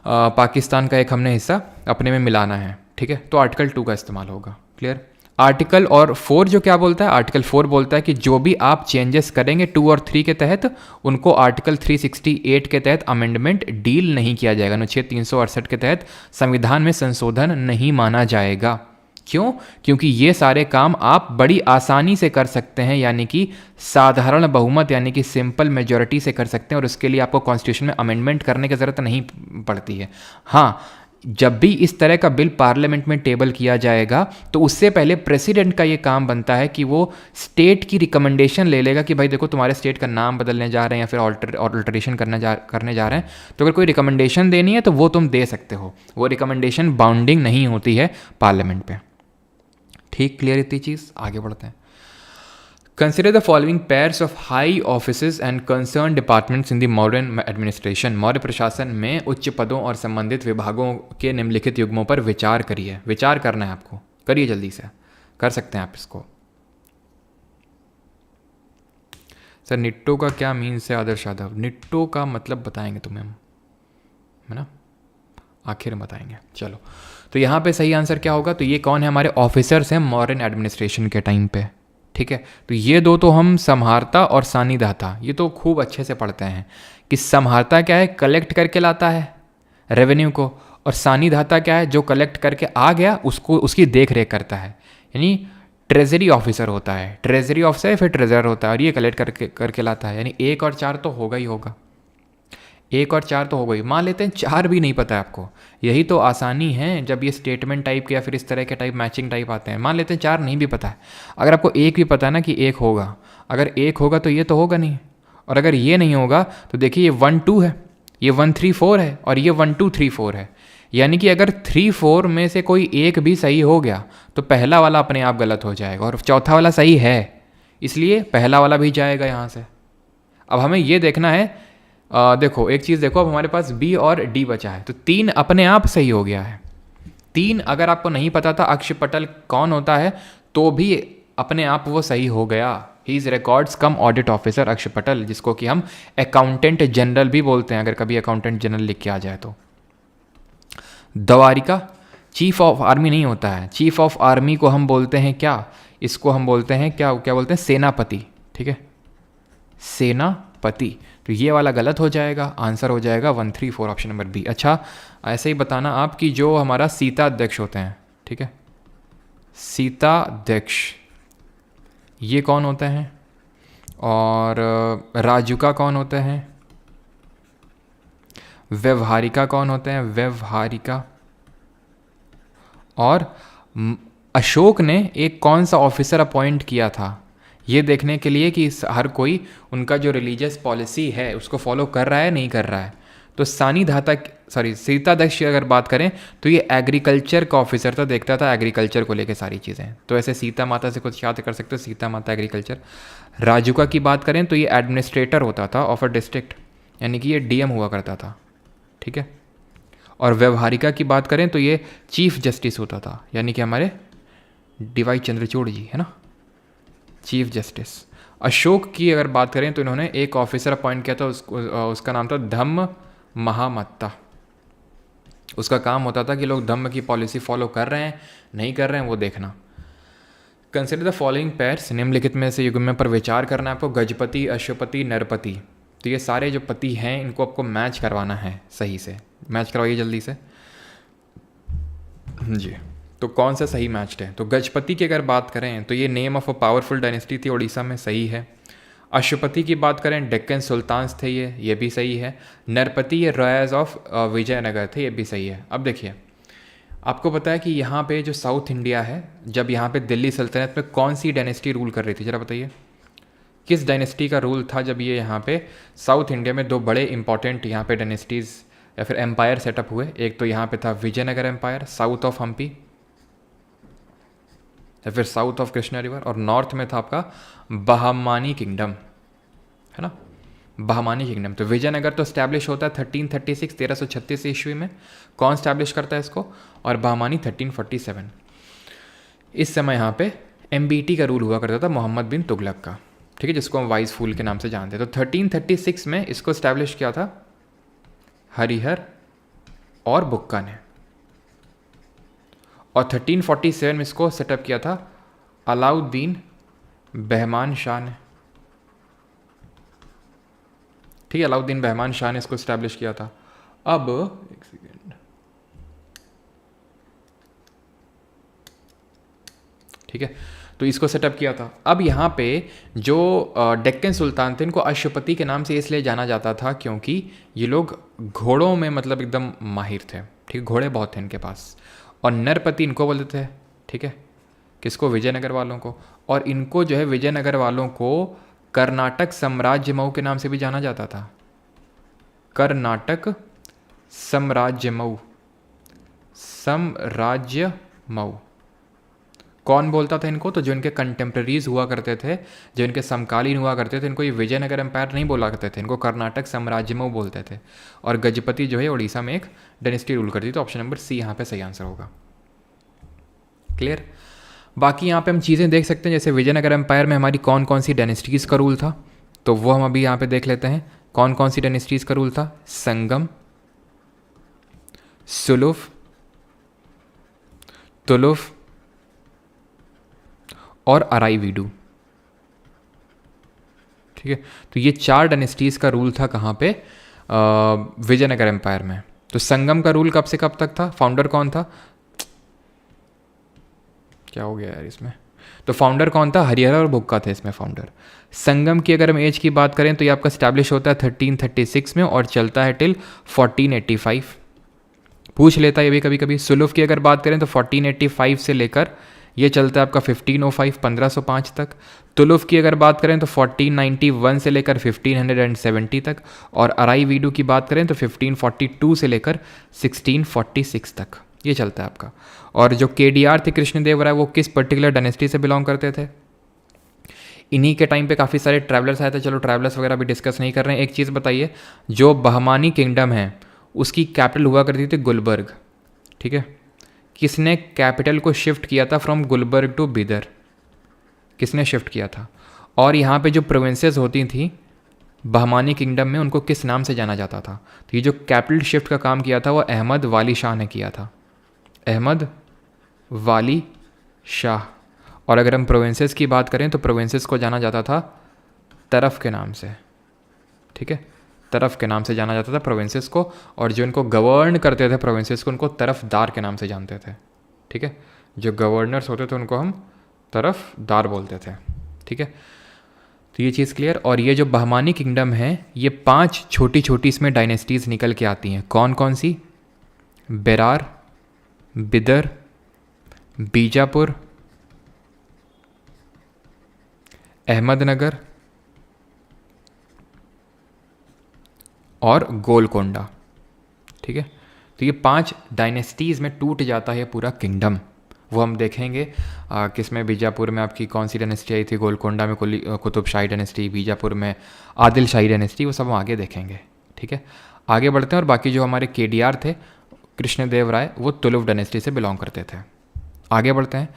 S1: पाकिस्तान का एक हमने हिस्सा अपने में मिलाना है, ठीक है, तो आर्टिकल 2 का इस्तेमाल होगा। क्लियर? आर्टिकल और 4 जो क्या बोलता है? आर्टिकल 4 बोलता है कि जो भी आप चेंजेस करेंगे 2 और 3 के तहत, उनको आर्टिकल 368 के तहत अमेंडमेंट डील नहीं किया जाएगा। अनुच्छेद 368 के तहत संविधान में संशोधन नहीं माना जाएगा। क्यों? क्योंकि ये सारे काम आप बड़ी आसानी से कर सकते हैं, यानी कि साधारण बहुमत यानी कि सिंपल मेजॉरिटी से कर सकते हैं, और उसके लिए आपको कॉन्स्टिट्यूशन में अमेंडमेंट करने की ज़रूरत नहीं पड़ती है। हाँ, जब भी इस तरह का बिल पार्लियामेंट में टेबल किया जाएगा तो उससे पहले प्रेसिडेंट का ये काम बनता है कि वो स्टेट की रिकमेंडेशन ले लेगा कि भाई देखो तुम्हारे स्टेट का नाम बदलने जा रहे हैं या फिर ऑल्टरेशन करने जा रहे हैं, तो अगर कोई रिकमेंडेशन देनी है तो वो तुम दे सकते हो। वो रिकमेंडेशन बाउंडिंग नहीं होती है पार्लियामेंट पे। ठीक, क्लियर इतनी चीज़? आगे बढ़ते हैं। Consider the following pairs of high offices and concern departments in the modern administration. Maurya प्रशासन में उच्च पदों और संबंधित विभागों के निम्नलिखित युग्मों पर विचार करिए। विचार करना है आपको, करिए जल्दी से, कर सकते हैं आप इसको। सर निट्टो का क्या मीन्स है आदर्श यादव? निट्टो का मतलब बताएंगे तुम्हें हम, है ना, आखिर में बताएंगे। चलो, तो यहाँ पे सही आंसर क्या होगा? तो ये कौन है? हमारे ऑफिसर्स हैं मॉडर्न एडमिनिस्ट्रेशन के टाइम पे, ठीक है। तो ये दो तो हम सम्हारता और सानिधाता, ये तो खूब अच्छे से पढ़ते हैं कि सम्हारता क्या है? कलेक्ट करके लाता है रेवेन्यू को, और सानिधाता क्या है? जो कलेक्ट करके आ गया उसको, उसकी देख रेख करता है, यानी ट्रेजरी ऑफिसर होता है। ट्रेजरी ऑफिसर फिर ट्रेजरर होता है, और ये कलेक्ट करके लाता है। यानी 1 और 4 तो होगा ही होगा, 1 और 4 तो हो गई। मान लेते हैं 4 भी नहीं पता है आपको, यही तो आसानी है जब ये स्टेटमेंट टाइप के या फिर इस तरह के टाइप मैचिंग टाइप आते हैं। मान लेते हैं 4 नहीं भी पता है, अगर आपको 1 भी पता है ना कि 1 होगा, अगर 1 होगा तो ये तो होगा नहीं, और अगर ये नहीं होगा तो देखिए ये 1 2 है, ये 1 3 4 है, और ये 1 2 3 4 है। यानी कि अगर 3 4 में से कोई एक भी सही हो गया तो पहला वाला अपने आप गलत हो जाएगा, और चौथा वाला सही है, इसलिए पहला वाला भी जाएगा यहाँ से। अब हमें ये देखना है, देखो एक चीज़ देखो, अब हमारे पास बी और डी बचा है, तो 3 अपने आप सही हो गया है। 3 अगर आपको नहीं पता था अक्षपटल कौन होता है तो भी अपने आप वो सही हो गया। He is records cum audit officer अक्षपटल, जिसको कि हम अकाउंटेंट जनरल भी बोलते हैं, अगर कभी अकाउंटेंट जनरल लिख के आ जाए तो। द्वारिका चीफ ऑफ आर्मी नहीं होता है, चीफ ऑफ आर्मी को हम बोलते हैं क्या? इसको हम बोलते हैं क्या बोलते हैं? सेनापति, ठीक है, सेनापति। तो ये वाला गलत हो जाएगा, आंसर हो जाएगा 1 3 4 ऑप्शन नंबर बी। अच्छा, ऐसे ही बताना आप कि जो हमारा सीता अध्यक्ष होते हैं, ठीक है, सीताध्यक्ष ये कौन होते हैं, और राजुका कौन होते हैं, व्यवहारिका कौन होते हैं, व्यवहारिका, और अशोक ने एक कौन सा ऑफिसर अपॉइंट किया था, ये देखने के लिए कि हर कोई उनका जो रिलीजियस पॉलिसी है उसको फॉलो कर रहा है नहीं कर रहा है। तो सीताध्यक्ष की अगर बात करें तो ये एग्रीकल्चर का ऑफिसर था, देखता था एग्रीकल्चर को लेके सारी चीज़ें। तो ऐसे सीता माता से कुछ याद कर सकते हो, सीता माता एग्रीकल्चर। राजुका की बात करें तो ये एडमिनिस्ट्रेटर होता था ऑफ अ डिस्ट्रिक्ट, यानी कि ये डीएम हुआ करता था, ठीक है। और व्यवहारिका की बात करें तो ये चीफ जस्टिस होता था, यानी कि हमारे डीवाई चंद्रचूड़ जी है ना, चीफ जस्टिस। अशोक की अगर बात करें तो इन्होंने एक ऑफिसर अपॉइंट किया था, उसका नाम था धम्म महामत्ता। उसका काम होता था कि लोग धम्म की पॉलिसी फॉलो कर रहे हैं नहीं कर रहे हैं वो देखना। कंसिडर द फॉलोइंग पेयर्स, निम्नलिखित में से युग्म पर विचार करना है आपको, गजपति, अश्वपति, नरपति। तो ये सारे जो पति हैं इनको आपको मैच करवाना है, सही से मैच करवाइए जल्दी से जी। तो कौन सा सही मैच्ड है, तो गजपति की अगर बात करें तो ये name of a powerful dynasty थी उड़ीसा में, सही है। अश्वपति की बात करें डेक्कन सुल्तान्स थे ये भी सही है। नरपति ये रॉयर्स ऑफ विजयनगर थे, ये भी सही है। अब देखिए आपको पता है कि यहाँ पे जो साउथ इंडिया है, जब यहाँ पे दिल्ली सल्तनत में कौन सी डायनेस्टी रूल कर रही थी, जरा बताइए किस डायनेस्टी का रूल था जब ये यहाँ पे साउथ इंडिया में दो बड़े इंपॉर्टेंट यहाँ पे डायनेस्टीज़ या फिर एम्पायर सेटअप हुए। एक तो यहाँ पे था Vijayanagar empire south of Hampi या फिर साउथ ऑफ कृष्णा रिवर, और नॉर्थ में था आपका बहमानी किंगडम, है ना, बहमानी किंगडम। तो विजयनगर तो स्टैब्लिश होता है 1336 1336 ईस्वी में, कौन स्टैब्लिश करता है इसको, और बहमानी 1347। इस समय यहाँ पे एमबीटी का रूल हुआ करता था मोहम्मद बिन तुगलक का, ठीक है, जिसको हम वाइस फूल के नाम से जानते हैं। तो 1336 में इसको स्टैब्लिश किया था हरिहर और बुक्का ने, और 1347 में इसको सेटअप किया था अलाउद्दीन बहमान शाह ने, ठीक है, अलाउद्दीन बहमान शाह ने इसको स्टैब्लिश किया था। अब एक सेकेंड, ठीक है, तो इसको सेटअप किया था। अब यहाँ पे जो डेक्कन सुल्तान थे इनको अश्वपति के नाम से इसलिए जाना जाता था क्योंकि ये लोग घोड़ों में मतलब एकदम माहिर थे, ठीक है, घोड़े बहुत थे इनके पास। और नरपति इनको बोलते थे, ठीक है, किसको, विजयनगर वालों को। और इनको जो है विजयनगर वालों को कर्नाटक साम्राज्यमऊ के नाम से भी जाना जाता था, कर्नाटक साम्राज्यमऊ, साम्राज्यमऊ। कौन बोलता था इनको, तो जो इनके कंटेम्प्रेरीज हुआ करते थे, जो इनके समकालीन हुआ करते थे, इनको ये विजयनगर एम्पायर नहीं बोला करते थे, इनको कर्नाटक साम्राज्यमऊ बोलते थे। और गजपति जो है उड़ीसा में एक डायनेस्टी रूल करती, तो ऑप्शन नंबर सी यहाँ पे सही आंसर होगा। क्लियर। बाकी यहाँ पे हम चीज़ें देख सकते हैं, जैसे विजयनगर एम्पायर में हमारी कौन कौन सी डायनेस्टीज़ का रूल था, तो वो हम अभी यहाँ पे देख लेते हैं। कौन कौन सी डायनेस्टीज़ का रूल था, संगम, सुलुफ, तुलुफ और अराईवीडू, ठीक है। तो ये चार डायनेस्टीज़ का रूल था कहाँ पे, विजयनगर एम्पायर में। तो संगम का रूल कब से कब तक था, फाउंडर कौन था, क्या हो गया यार इसमें, तो फाउंडर कौन था, हरिहर और बुक्का थे इसमें फाउंडर। संगम की अगर हम एज की बात करें तो ये आपका स्टैब्लिश होता है 1336 में और चलता है टिल 1485, पूछ लेता है ये भी कभी कभी। सुलुफ की अगर बात करें तो 1485 से लेकर ये चलता है आपका 1505 1505 तक। तुलुफ की अगर बात करें तो 1491 से लेकर 1570 तक, और अराईवीडू की बात करें तो 1542 से लेकर 1646 तक ये चलता है आपका। और जो केडीआर थे कृष्णदेव राय, वो किस पर्टिकुलर डायनेस्टी से बिलोंग करते थे, इन्हीं के टाइम पे काफ़ी सारे ट्रैवलर्स आए थे। चलो ट्रैवलर्स वगैरह भी डिस्कस नहीं कर रहे हैं, एक चीज़ बताइए, जो बहमानी किंगडम है उसकी कैपिटल हुआ करती थी गुलबर्ग, ठीक है। किसने कैपिटल को शिफ्ट किया था फ्रॉम गुलबर्ग टू बिदर, किसने शिफ्ट किया था। और यहाँ पे जो प्रोविंसेस होती थी बहमानी किंगडम में, उनको किस नाम से जाना जाता था, तो ये जो कैपिटल शिफ्ट का काम किया था वो अहमद वाली शाह ने किया था, अहमद वाली शाह। और अगर हम प्रोविंसेस की बात करें तो प्रोविंसेस को जाना जाता था तरफ के नाम से, ठीक है, तरफ के नाम से जाना जाता था प्रोविंसेस को। और जो इनको गवर्न करते थे प्रोविंसेस को, उनको तरफदार के नाम से जानते थे, ठीक है, जो गवर्नर्स होते थे उनको हम तरफदार बोलते थे, ठीक है। तो ये चीज़ क्लियर। और ये जो बहमानी किंगडम है, ये 5 छोटी छोटी इसमें डायनेस्टीज़ निकल के आती हैं। कौन कौन सी? बेरार, बिदर, बीजापुर, अहमदनगर और गोलकोंडा, ठीक है। तो ये 5 डायनेस्टीज़ में टूट जाता है पूरा किंगडम। वो हम देखेंगे किसमें, बीजापुर में आपकी कौन सी डायनेस्टी आई थी, गोलकोंडा में कुतुब शाही डायनेस्टी, बीजापुर में आदिल शाही डायनेस्टी, वो सब हम आगे देखेंगे, ठीक है। आगे बढ़ते हैं। और बाकी जो हमारे केडीआर थे, कृष्णदेव राय, वो तुलुव डायनेस्टी से बिलोंग करते थे। आगे बढ़ते हैं।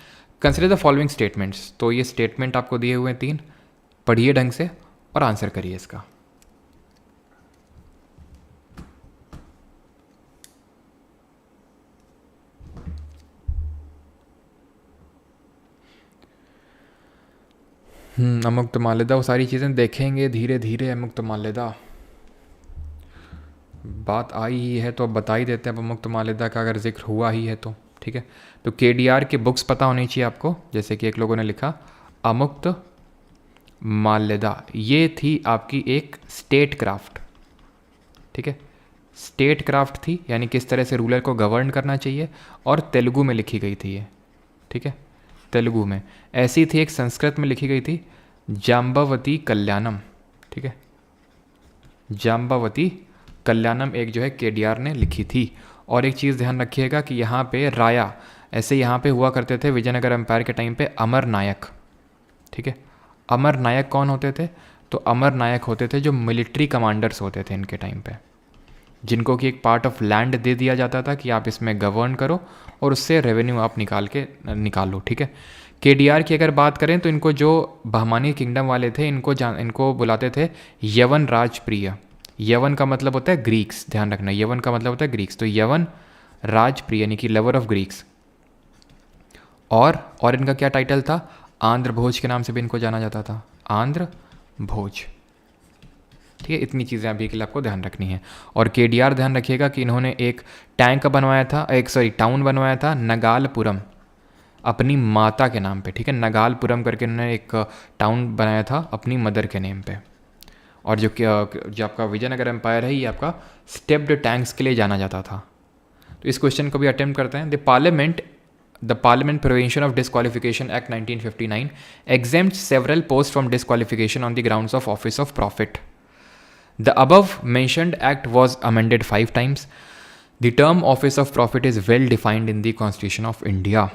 S1: Consider the following statements. तो ये स्टेटमेंट आपको दिए हुए हैं 3, पढ़िए ढंग से और आंसर करिए इसका। अमुक्त माल्यदा, वो सारी चीज़ें देखेंगे धीरे धीरे। अमुक्त माल्यदा बात आई ही है तो अब बता ही देते हैं। अब अमुक्त माल्यदा का अगर जिक्र हुआ ही है तो ठीक है। तो केडीआर की बुक्स पता होनी चाहिए आपको। जैसे कि एक लोगों ने लिखा अमुक्त माल्यदा, ये थी आपकी एक स्टेट क्राफ्ट, ठीक है। स्टेट क्राफ्ट थी, यानी किस तरह से रूलर को गवर्न करना चाहिए, और तेलुगु में लिखी गई थी ये, ठीक है। तेलुगु में ऐसी थी। एक संस्कृत में लिखी गई थी जाम्बवती कल्याणम, ठीक है। जाम्बवती कल्याणम एक जो है केडीआर ने लिखी थी। और एक चीज़ ध्यान रखिएगा कि यहाँ पे राया, ऐसे यहाँ पे हुआ करते थे विजयनगर एम्पायर के टाइम पे अमर नायक, ठीक है। अमर नायक कौन होते थे? तो अमर नायक होते थे जो मिलिट्री कमांडर्स होते थे इनके टाइम पे, जिनको कि एक पार्ट ऑफ लैंड दे दिया जाता था कि आप इसमें गवर्न करो और उससे रेवेन्यू आप निकालो, ठीक है। केडीआर की अगर बात करें तो इनको जो बहमानी किंगडम वाले थे, इनको बुलाते थे यवन राजप्रिय। यवन का मतलब होता है ग्रीक्स, ध्यान रखना, यवन का मतलब होता है ग्रीक्स। तो यवन राजप्रिय यानी कि लवर ऑफ ग्रीक्स। और इनका क्या टाइटल था? आंध्र भोज के नाम से भी इनको जाना जाता था, आंध्र भोज, ठीक है। इतनी चीज़ें अभी के लिए आपको ध्यान रखनी है। और केडीआर ध्यान रखिएगा कि इन्होंने एक टाउन बनवाया था नगालपुरम, अपनी माता के नाम पे, ठीक है। नगालपुरम करके इन्होंने एक टाउन बनाया था अपनी मदर के नेम पे। और जो आपका विजयनगर एम्पायर है, ये आपका स्टेप्ड टैंक्स के लिए जाना जाता था। तो इस क्वेश्चन को भी अटेम्प्ट करते हैं। The parliament prevention of disqualification act 1959 exempts several posts from disqualification on the grounds of office of profit. The above mentioned act was amended 5 times. The term office of profit is well defined in the Constitution of India.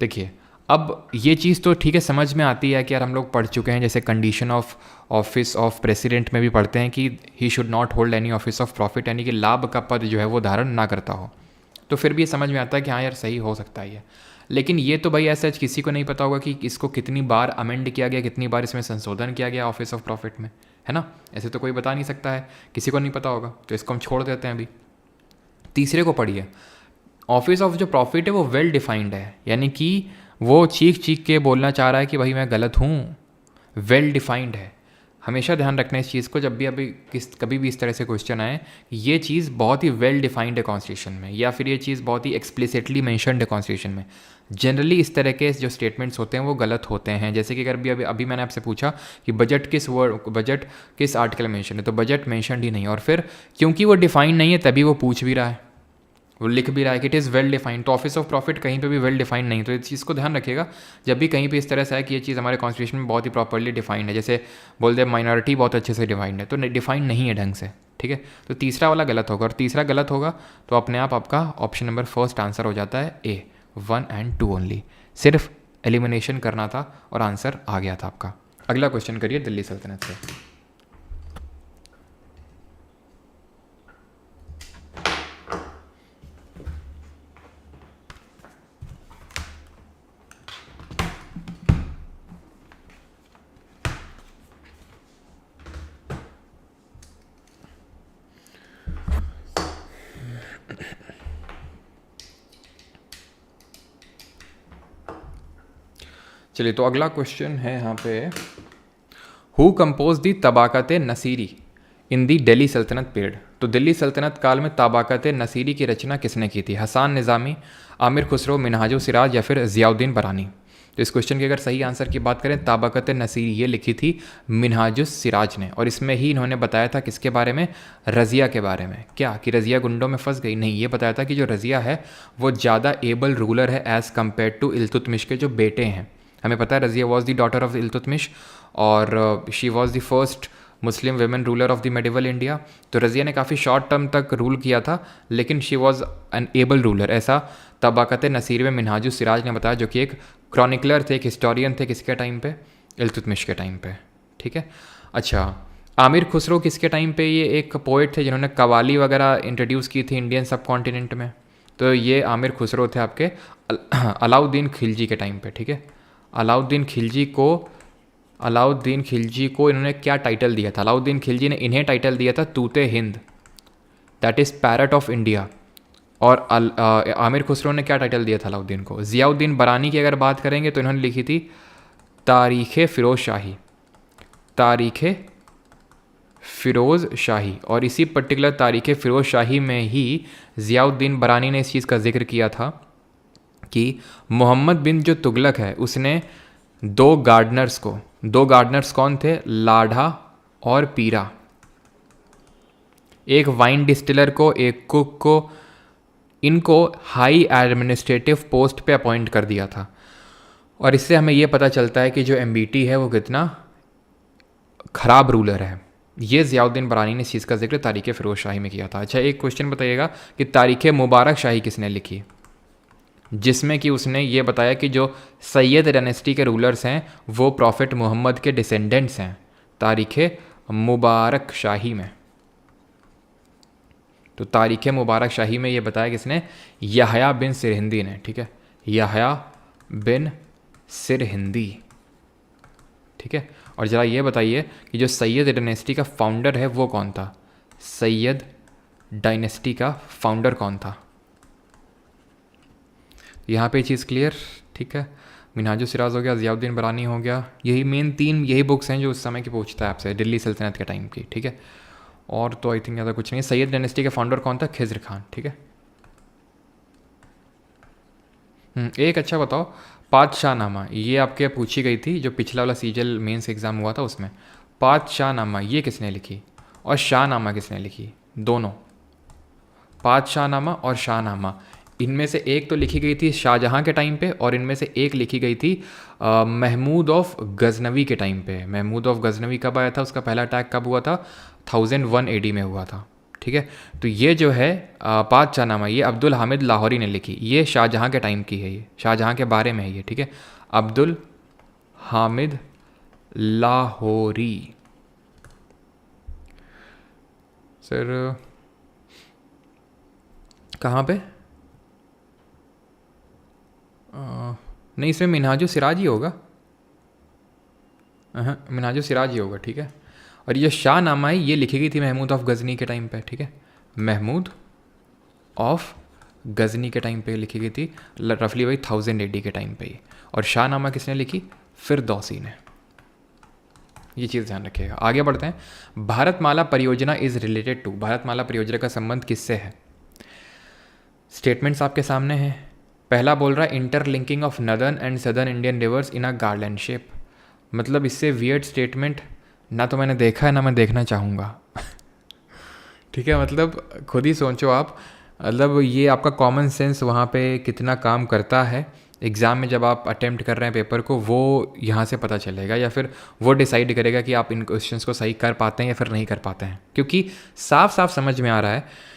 S1: देखिए, अब ये चीज़ तो ठीक है, समझ में आती है कि यार हम लोग पढ़ चुके हैं, जैसे condition of office of president में भी पढ़ते हैं कि he should not hold any office of profit, यानी कि लाभ का पद जो है वो धारण ना करता हो। तो फिर भी ये समझ में आता है कि हाँ यार सही हो सकता है ये। लेकिन ये तो भाई ऐसा किसी को नहीं पता होगा कि इसको कितनी बार अमेंड किया गया, कितनी बार इसमें संशोधन किया गया ऑफिस ऑफ प्रॉफिट में, है ना। ऐसे तो कोई बता नहीं सकता है, किसी को नहीं पता होगा, तो इसको हम छोड़ देते हैं अभी। तीसरे को पढ़िए। ऑफिस ऑफ जो प्रॉफिट है वो वेल डिफाइंड है, यानी कि वो चीख चीख के बोलना चाह रहा है कि भाई मैं गलत हूँ। वेल डिफाइंड है, हमेशा ध्यान रखना इस चीज़ को। जब भी कभी भी इस तरह से क्वेश्चन आए, ये चीज़ बहुत ही वेल डिफाइंड है कॉन्स्टिट्यूशन में, या फिर ये चीज़ बहुत ही एक्सप्लिसिटली मेंशन्ड है कॉन्स्टिट्यूशन में। जनरली इस तरह के जो स्टेटमेंट्स होते हैं वो गलत होते हैं। जैसे कि अगर अभी मैंने आपसे पूछा कि बजट किस आर्टिकल में मेंशन है, तो बजट मेंशन्ड ही नहीं, और फिर क्योंकि वो डिफाइंड नहीं है तभी वो पूछ भी रहा है, वो लिख भी रहा है कि इट इज़ वेल डिफाइंड। तो ऑफिस ऑफ प्रॉफिट कहीं पे भी वेल डिफाइंड नहीं। तो इस चीज़ को ध्यान रखिएगा जब भी कहीं पे इस तरह से है कि ये चीज़ हमारे कॉन्स्टिट्यूशन में बहुत ही प्रॉपर्ली डिफाइंड है। जैसे बोल दे माइनॉरिटी बहुत अच्छे से डिफाइंड है, तो डिफाइंड नहीं है ढंग से, ठीक है। तो तीसरा वाला गलत होगा, और तीसरा गलत होगा तो अपने आप आपका ऑप्शन नंबर फर्स्ट आंसर हो जाता है ए, 1 and 2 ओनली। सिर्फ एलिमिनेशन करना था और आंसर आ गया था आपका। अगला क्वेश्चन करिए दिल्ली सल्तनत से। चलिए, तो अगला क्वेश्चन है यहाँ पे, हु कंपोज दी तबाकत नसीरी इन दी दिल्ली सल्तनत पीरियड। तो दिल्ली सल्तनत काल में ताबाकत नसीरी की रचना किसने की थी? हसन निज़ामी, आमिर खुसरो, मिनहाजुल सिराज या फिर ज़ियाउद्दीन बरानी? तो इस क्वेश्चन के अगर सही आंसर की बात करें, ताबाकत नसीरी ये लिखी थी मिनहाजुल सिराज ने, और इसमें ही इन्होंने बताया था किसके बारे में? रज़िया के बारे में। क्या कि रज़िया गुंडों में फंस गई? नहीं, ये बताया था कि जो रज़िया है वो ज़्यादा एबल रूलर है एज़ कम्पेयर टू इल्तुतमिश के जो बेटे हैं। हमें पता है Razia was the daughter of Iltutmish और she was the first Muslim women ruler of the medieval India. तो रज़िया ने काफ़ी शॉर्ट टर्म तक रूल किया था, लेकिन she was an able ruler, ऐसा तबाकत नसीर में मिनहाजुल सिराज ने बताया, जो कि एक क्रॉनिकलर थे, एक हिस्टोरियन थे किसके टाइम पे? इल्तुतमिश के टाइम पे। ठीक है। अच्छा, आमिर खुसरो किसके टाइम पे? ये एक पोइट थे जिन्होंने कवाली वगैरह इंट्रोड्यूस की थी इंडियन सब कॉन्टिनेंट में। तो ये आमिर खुसरो थे आपके अलाउद्दीन खिलजी के टाइम पे। ठीक है। अलाउद्दीन खिलजी को इन्होंने क्या टाइटल दिया था? अलाउद्दीन खिलजी ने इन्हें टाइटल दिया था तूते हिंद, that is parrot of India. और आमिर खुसरो ने क्या टाइटल दिया था अलाउद्दीन को? ज़ियाउद्दीन बरानी की अगर बात करेंगे तो इन्होंने लिखी थी तारीख़ फ़िरोज़ शाही, तारीख़ फ़िरोज़ शाही। और इसी पर्टिकुलर तारीख़ फ़िरोज़ शाही में ही ज़ियाउद्दीन बरानी ने इस चीज़ का जिक्र किया था कि मोहम्मद बिन जो तुगलक है उसने दो गार्डनर्स कौन थे? लाढ़ा और पीरा, एक वाइन डिस्टिलर को, एक कुक को, इनको हाई एडमिनिस्ट्रेटिव पोस्ट पे अपॉइंट कर दिया था। और इससे हमें ये पता चलता है कि जो एमबीटी है वो कितना ख़राब रूलर है। ये ज़ियाउद्दीन बरानी ने इस चीज़ का जिक्र तारीख़ फ़िरोज़ शाही में किया था। अच्छा, एक क्वेश्चन बताइएगा कि तारीख़ मुबारक शाही किसने लिखी? जिसमें कि उसने ये बताया कि जो सैयद डायनेस्टी के रूलर्स हैं वो प्रॉफिट मोहम्मद के डिसेंडेंट्स हैं, तारीख़ मुबारक शाही में। तो तारीख़ मुबारक शाही में ये बताया किसने? यहया बिन सिरहिंदी ने। ठीक है, यहया बिन सिरहिंदी। ठीक है। और ज़रा ये बताइए कि जो सैयद डायनेस्टी का फाउंडर है वो कौन था? सैयद डायनेस्टी का फाउंडर कौन था? यहाँ पे चीज़ क्लियर? ठीक है। मिनहाजुल सिराज हो गया, ज़ियाउद्दीन बरानी हो गया। यही मेन 3 यही बुक्स हैं जो उस समय की पूछता है आपसे, दिल्ली सल्तनत के टाइम की। ठीक है। और तो आई थिंक ज़्यादा कुछ नहीं है। सैयद डायनेस्टी के फाउंडर कौन था? खिज़्र खान। ठीक है। एक अच्छा बताओ, पातशाहनामा ये आपके पूछी गई थी जो पिछला वाला सीजल मेंस एग्ज़ाम हुआ था उसमें। पातशाहनामा ये किसने लिखी और शाहनामा किसने लिखी? दोनों, पातशाहनामा और शाहनामा, इनमें से एक तो लिखी गई थी शाहजहाँ के टाइम पे और इनमें से एक लिखी गई थी महमूद ऑफ गजनवी के टाइम पे। महमूद ऑफ गजनवी कब आया था? उसका पहला अटैक कब हुआ था? 1001 AD में हुआ था। ठीक है। तो ये जो है पातशाहनामा ये अब्दुल हामिद लाहौरी ने लिखी। ये शाहजहाँ के टाइम की है, ये शाहजहाँ के बारे में है ये। ठीक है। अब्दुल हामिद लाहौरी। सर कहाँ पे? नहीं, इसमें मिनहाजुल सिराज ही होगा। मिनहाजुल सिराज ही होगा। ठीक है। और ये शाहनामा है ये लिखी गई थी महमूद ऑफ गज़नी के टाइम पे। ठीक है। महमूद ऑफ गज़नी के टाइम पे लिखी गई थी, रफली वही 1000 AD के टाइम पे ही। और शाहनामा किसने लिखी? फिरदौसी ने। ये चीज़ ध्यान रखिएगा। आगे बढ़ते हैं। भारतमाला परियोजना इज़ रिलेटेड टू, भारतमाला परियोजना का संबंध किससे है? स्टेटमेंट्स आपके सामने हैं। पहला बोल रहा है interlinking of northern and southern Indian reverse in a garland shape. मतलब इससे वियर्ड स्टेटमेंट ना तो मैंने देखा है ना मैं देखना चाहूँगा। ठीक है। मतलब खुद ही सोचो आप, मतलब ये आपका कॉमन सेंस वहाँ पे कितना काम करता है एग्ज़ाम में जब आप अटेम्प्ट कर रहे हैं पेपर को, वो यहाँ से पता चलेगा या फिर वो डिसाइड करेगा कि आप इन क्वेश्चंस को सही कर पाते हैं या फिर नहीं कर पाते हैं। क्योंकि साफ साफ समझ में आ रहा है,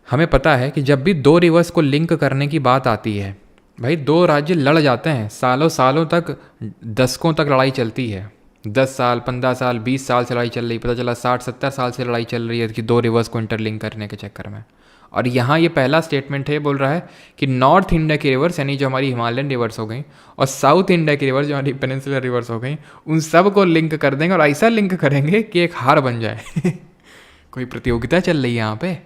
S1: हमें पता है कि जब भी 2 रिवर्स को लिंक करने की बात आती है, भाई 2 राज्य लड़ जाते हैं, सालों सालों तक, दशकों तक लड़ाई चलती है। 10 साल, 15 साल, 20 साल से लड़ाई चल रही, पता चला 60-70 साल से लड़ाई चल रही है कि 2 रिवर्स को इंटरलिंक करने के चक्कर में। और यहाँ ये पहला स्टेटमेंट है, बोल रहा है कि नॉर्थ इंडिया की रिवर्स यानी जो हमारी हिमालयन रिवर्स हो गई और साउथ इंडिया की रिवर्स जो हमारी पेनिनसुलर रिवर्स हो गई, उन सब को लिंक कर देंगे और ऐसा लिंक करेंगे कि एक हार बन जाए। कोई प्रतियोगिता चल रही है यहाँ पे।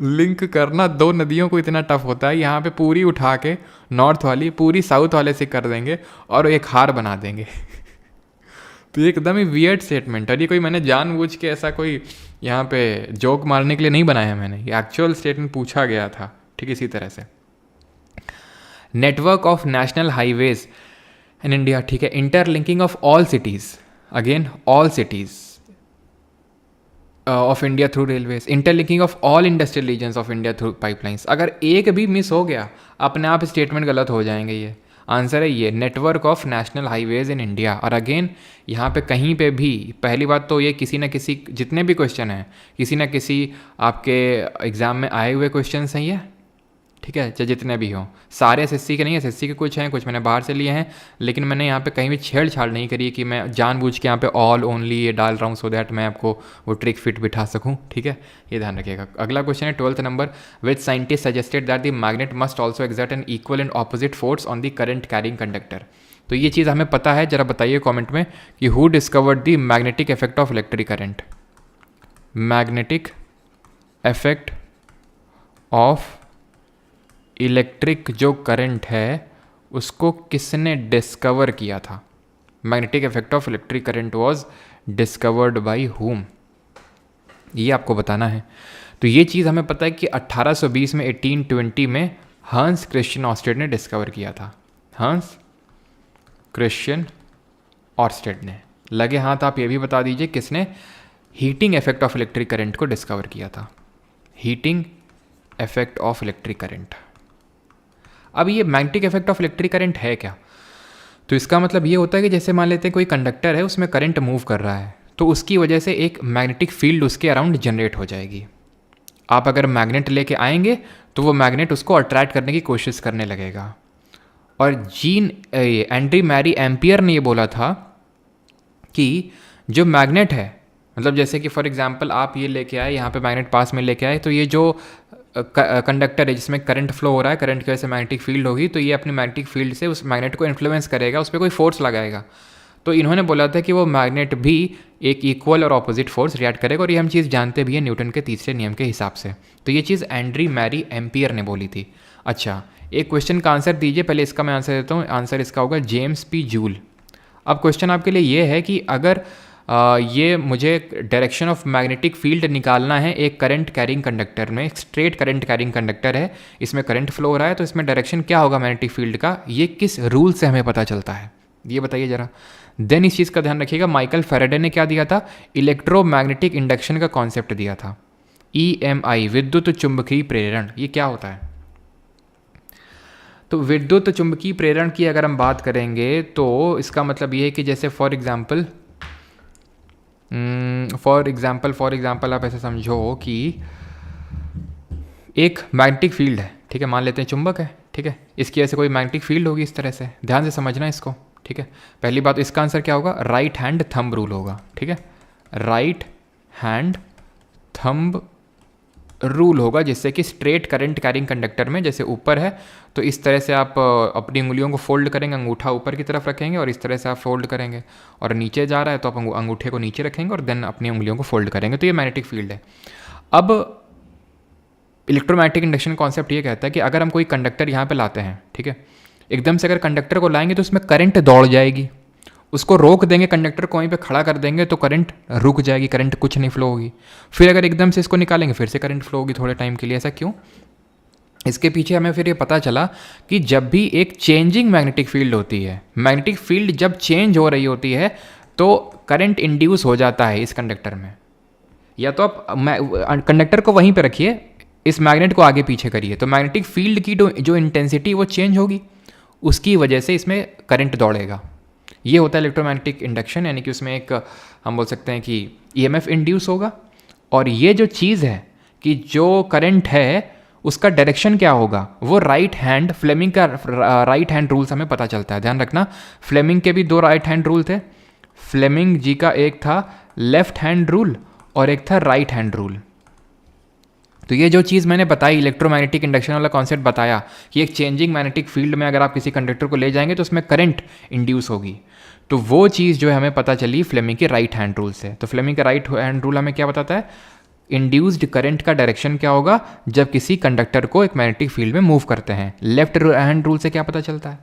S1: लिंक करना 2 नदियों को इतना टफ होता है, यहाँ पे पूरी उठा के नॉर्थ वाली पूरी साउथ वाले से कर देंगे और एक हार बना देंगे। तो ये एकदम ही वियर्ड स्टेटमेंट, और ये कोई मैंने जानबूझ के ऐसा कोई यहाँ पे जोक मारने के लिए नहीं बनाया मैंने, ये एक्चुअल स्टेटमेंट पूछा गया था। ठीक इसी तरह से network of national highways in India, ठीक है, interlinking of all cities, again all cities of India through railways, interlinking of all industrial regions of India through pipelines. अगर एक भी मिस हो गया अपने आप स्टेटमेंट गलत हो जाएंगे। ये आंसर है ये, network of national highways in India. और अगेन यहाँ पे कहीं पे भी पहली बात तो ये किसी न किसी, जितने भी क्वेश्चन हैं किसी न किसी आपके एग्ज़ाम में आए हुए क्वेश्चन हैं ये, ठीक है, चाहे जितने भी हों, सारे एसएससी के नहीं, एसएससी के कुछ हैं, कुछ मैंने बाहर से लिए हैं, लेकिन मैंने यहाँ पे कहीं भी छेड़छाड़ नहीं करी कि मैं जानबूझ के यहाँ पे ऑल ओनली ये डाल रहा हूँ सो दैट मैं आपको वो ट्रिक फिट बिठा सकूँ। ठीक है, ये ध्यान रखिएगा। अगला क्वेश्चन है 12th number, which scientist suggested that the magnet must also exert an equal and opposite force on the current carrying conductor. तो ये चीज़ हमें पता है, जरा बताइए कॉमेंट में कि who discovered the magnetic effect of electric current. Magnetic effect of electric जो करंट है उसको किसने डिस्कवर किया था? Magnetic effect of electric current was discovered by whom, ये आपको बताना है। तो ये चीज़ हमें पता है कि 1820 में 1820 में हंस क्रिश्चियन ऑर्स्टेड ने डिस्कवर किया था। हंस क्रिश्चियन ऑर्स्टेड ने। लगे हाथ आप ये भी बता दीजिए किसने heating effect of electric current को डिस्कवर किया था। Heating effect of electric current. अब ये magnetic effect of electric current है क्या? तो इसका मतलब ये होता है कि जैसे मान लेते हैं कोई कंडक्टर है, उसमें करंट मूव कर रहा है, तो उसकी वजह से एक मैग्नेटिक फील्ड उसके अराउंड जनरेट हो जाएगी। आप अगर मैग्नेट लेके आएंगे तो वो मैग्नेट उसको अट्रैक्ट करने की कोशिश करने लगेगा। और एंड्री मैरी एम्पियर ने ये बोला था कि जो मैग्नेट है, मतलब जैसे कि फॉर एग्जांपल आप ये लेके आए, यहाँ पे मैग्नेट पास में लेके आए, तो ये जो कंडक्टर है जिसमें करंट फ्लो हो रहा है, करंट की वजह से मैग्नेटिक फील्ड होगी, तो ये अपनी मैग्नेटिक फील्ड से उस मैग्नेट को इन्फ्लुएंस करेगा, उस पर कोई फोर्स लगाएगा। तो इन्होंने बोला था कि वो मैग्नेट भी एक इक्वल और ऑपोजिट फोर्स रिएक्ट करेगा, और ये हम चीज़ जानते भी हैं न्यूटन के तीसरे नियम के हिसाब से। तो ये चीज़ एंड्री मैरी एम्पियर ने बोली थी। अच्छा, एक क्वेश्चन का आंसर दीजिए, पहले इसका मैं आंसर देता हूँ। आंसर इसका होगा जेम्स पी जूल। अब क्वेश्चन आपके लिए ये है कि अगर ये मुझे डायरेक्शन ऑफ मैग्नेटिक फील्ड निकालना है एक करंट कैरिंग कंडक्टर में, एक स्ट्रेट करंट कैरिंग कंडक्टर है, इसमें करंट फ्लो हो रहा है, तो इसमें डायरेक्शन क्या होगा मैग्नेटिक फील्ड का, ये किस रूल से हमें पता चलता है, ये बताइए जरा। देन इस चीज़ का ध्यान रखिएगा, माइकल फैराडे ने क्या दिया था, इलेक्ट्रोमैग्नेटिक इंडक्शन का कॉन्सेप्ट दिया था। EMI, विद्युत चुंबकीय प्रेरण, ये क्या होता है? तो विद्युत चुंबकीय प्रेरण की अगर हम बात करेंगे तो इसका मतलब ये है कि जैसे फॉर एग्जाम्पल आप ऐसे समझो कि एक मैग्नेटिक फील्ड है, ठीक है, मान लेते हैं चुंबक है, ठीक है, इसकी वजह से कोई मैग्नेटिक फील्ड होगी इस तरह से, ध्यान से समझना इसको, ठीक है। पहली बात, इसका आंसर क्या होगा, राइट हैंड थंब रूल होगा, ठीक है, राइट हैंड थंब रूल होगा, जिससे कि स्ट्रेट करंट कैरिंग कंडक्टर में जैसे ऊपर है तो इस तरह से आप अपनी उंगलियों को फोल्ड करेंगे, अंगूठा ऊपर की तरफ रखेंगे और इस तरह से आप फोल्ड करेंगे, और नीचे जा रहा है तो आप अंगूठे को नीचे रखेंगे और देन अपनी उंगलियों को फोल्ड करेंगे, तो ये मैग्नेटिक फील्ड है। अब इलेक्ट्रोमैग्नेटिक इंडक्शन कॉन्सेप्ट ये कहता है कि अगर हम कोई कंडक्टर यहाँ पे लाते हैं, ठीक है, एकदम से अगर कंडक्टर को लाएंगे तो उसमें करंट दौड़ जाएगी, उसको रोक देंगे, कंडक्टर को वहीं पे खड़ा कर देंगे तो करंट रुक जाएगी, करंट कुछ नहीं फ्लो होगी। फिर अगर एकदम से इसको निकालेंगे फिर से करंट फ्लो होगी थोड़े टाइम के लिए। ऐसा क्यों? इसके पीछे हमें फिर ये पता चला कि जब भी एक चेंजिंग मैग्नेटिक फील्ड होती है, मैग्नेटिक फील्ड जब चेंज हो रही होती है तो करंट इंड्यूस हो जाता है इस कंडक्टर में। या तो आप कंडक्टर को वहीं पर रखिए, इस मैग्नेट को आगे पीछे करिए, तो मैग्नेटिक फील्ड की जो इंटेंसिटी वो चेंज होगी, उसकी वजह से इसमें करंट दौड़ेगा। ये होता है इलेक्ट्रोमैग्नेटिक इंडक्शन, यानी कि उसमें एक हम बोल सकते हैं कि EMF इंड्यूस होगा, और ये जो चीज़ है कि जो करंट है उसका डायरेक्शन क्या होगा, वो राइट हैंड, फ्लेमिंग का राइट हैंड रूल्स हमें पता चलता है। ध्यान रखना, फ्लेमिंग के भी 2 राइट हैंड रूल थे। फ्लेमिंग जी का एक था लेफ्ट हैंड रूल और एक था राइट हैंड रूल। तो ये जो चीज़ मैंने बताई, इलेक्ट्रोमैग्नेटिक इंडक्शन वाला कॉन्सेप्ट बताया कि एक चेंजिंग मैग्नेटिक फील्ड में अगर आप किसी कंडक्टर को ले जाएंगे तो उसमें करंट इंड्यूस होगी, तो वो चीज़ जो है हमें पता चली फ्लेमिंग के राइट हैंड रूल से। तो फ्लेमिंग का राइट हैंड रूल हमें क्या बताता है, इंड्यूस्ड करंट का डायरेक्शन क्या होगा जब किसी कंडक्टर को एक मैग्नेटिक फील्ड में मूव करते हैं। लेफ्ट हैंड रूल से क्या पता चलता है,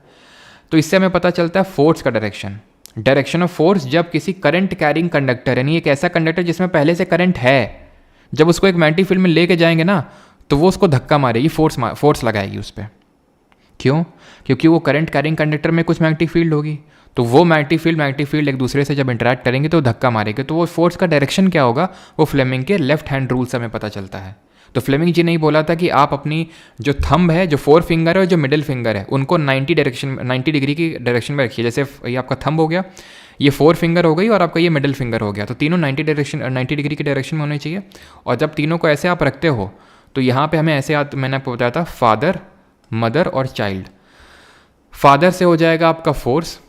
S1: तो इससे हमें पता चलता है फोर्स का डायरेक्शन। डायरेक्शन ऑफ फोर्स जब किसी करंट कैरिंग कंडक्टर, यानी एक ऐसा कंडक्टर जिसमें पहले से करंट है, जब उसको एक मैग्नेटिक फील्ड में लेके जाएंगे ना तो वो उसको धक्का मारेगी, फोर्स लगाएगी उस पर। क्यों? क्योंकि वो करंट कैरिंग कंडक्टर में कुछ मैग्नेटिक फील्ड होगी, तो वो मैग्नेटिक फील्ड एक दूसरे से जब इंटरैक्ट करेंगे तो धक्का मारेंगे, तो वो फोर्स का डायरेक्शन क्या होगा वो फ्लेमिंग के लेफ्ट हैंड रूल से हमें पता चलता है। तो फ्लेमिंग जी ने ही बोला था कि आप अपनी जो थंब है, जो 4 फिंगर है और जो मिडिल फिंगर है, उनको 90 डिग्री की डायरेक्शन में रखिए। जैसे ये आपका थंब हो गया, ये 4 फिंगर हो गई और आपका ये मिडिल फिंगर हो गया, तो तीनों 90 डिग्री की डायरेक्शन में होने चाहिए। और जब तीनों को ऐसे आप रखते हो तो यहाँ पे हमें ऐसे मैंने आपको बताया था फादर, मदर और चाइल्ड। फादर से हो जाएगा आपका फोर्स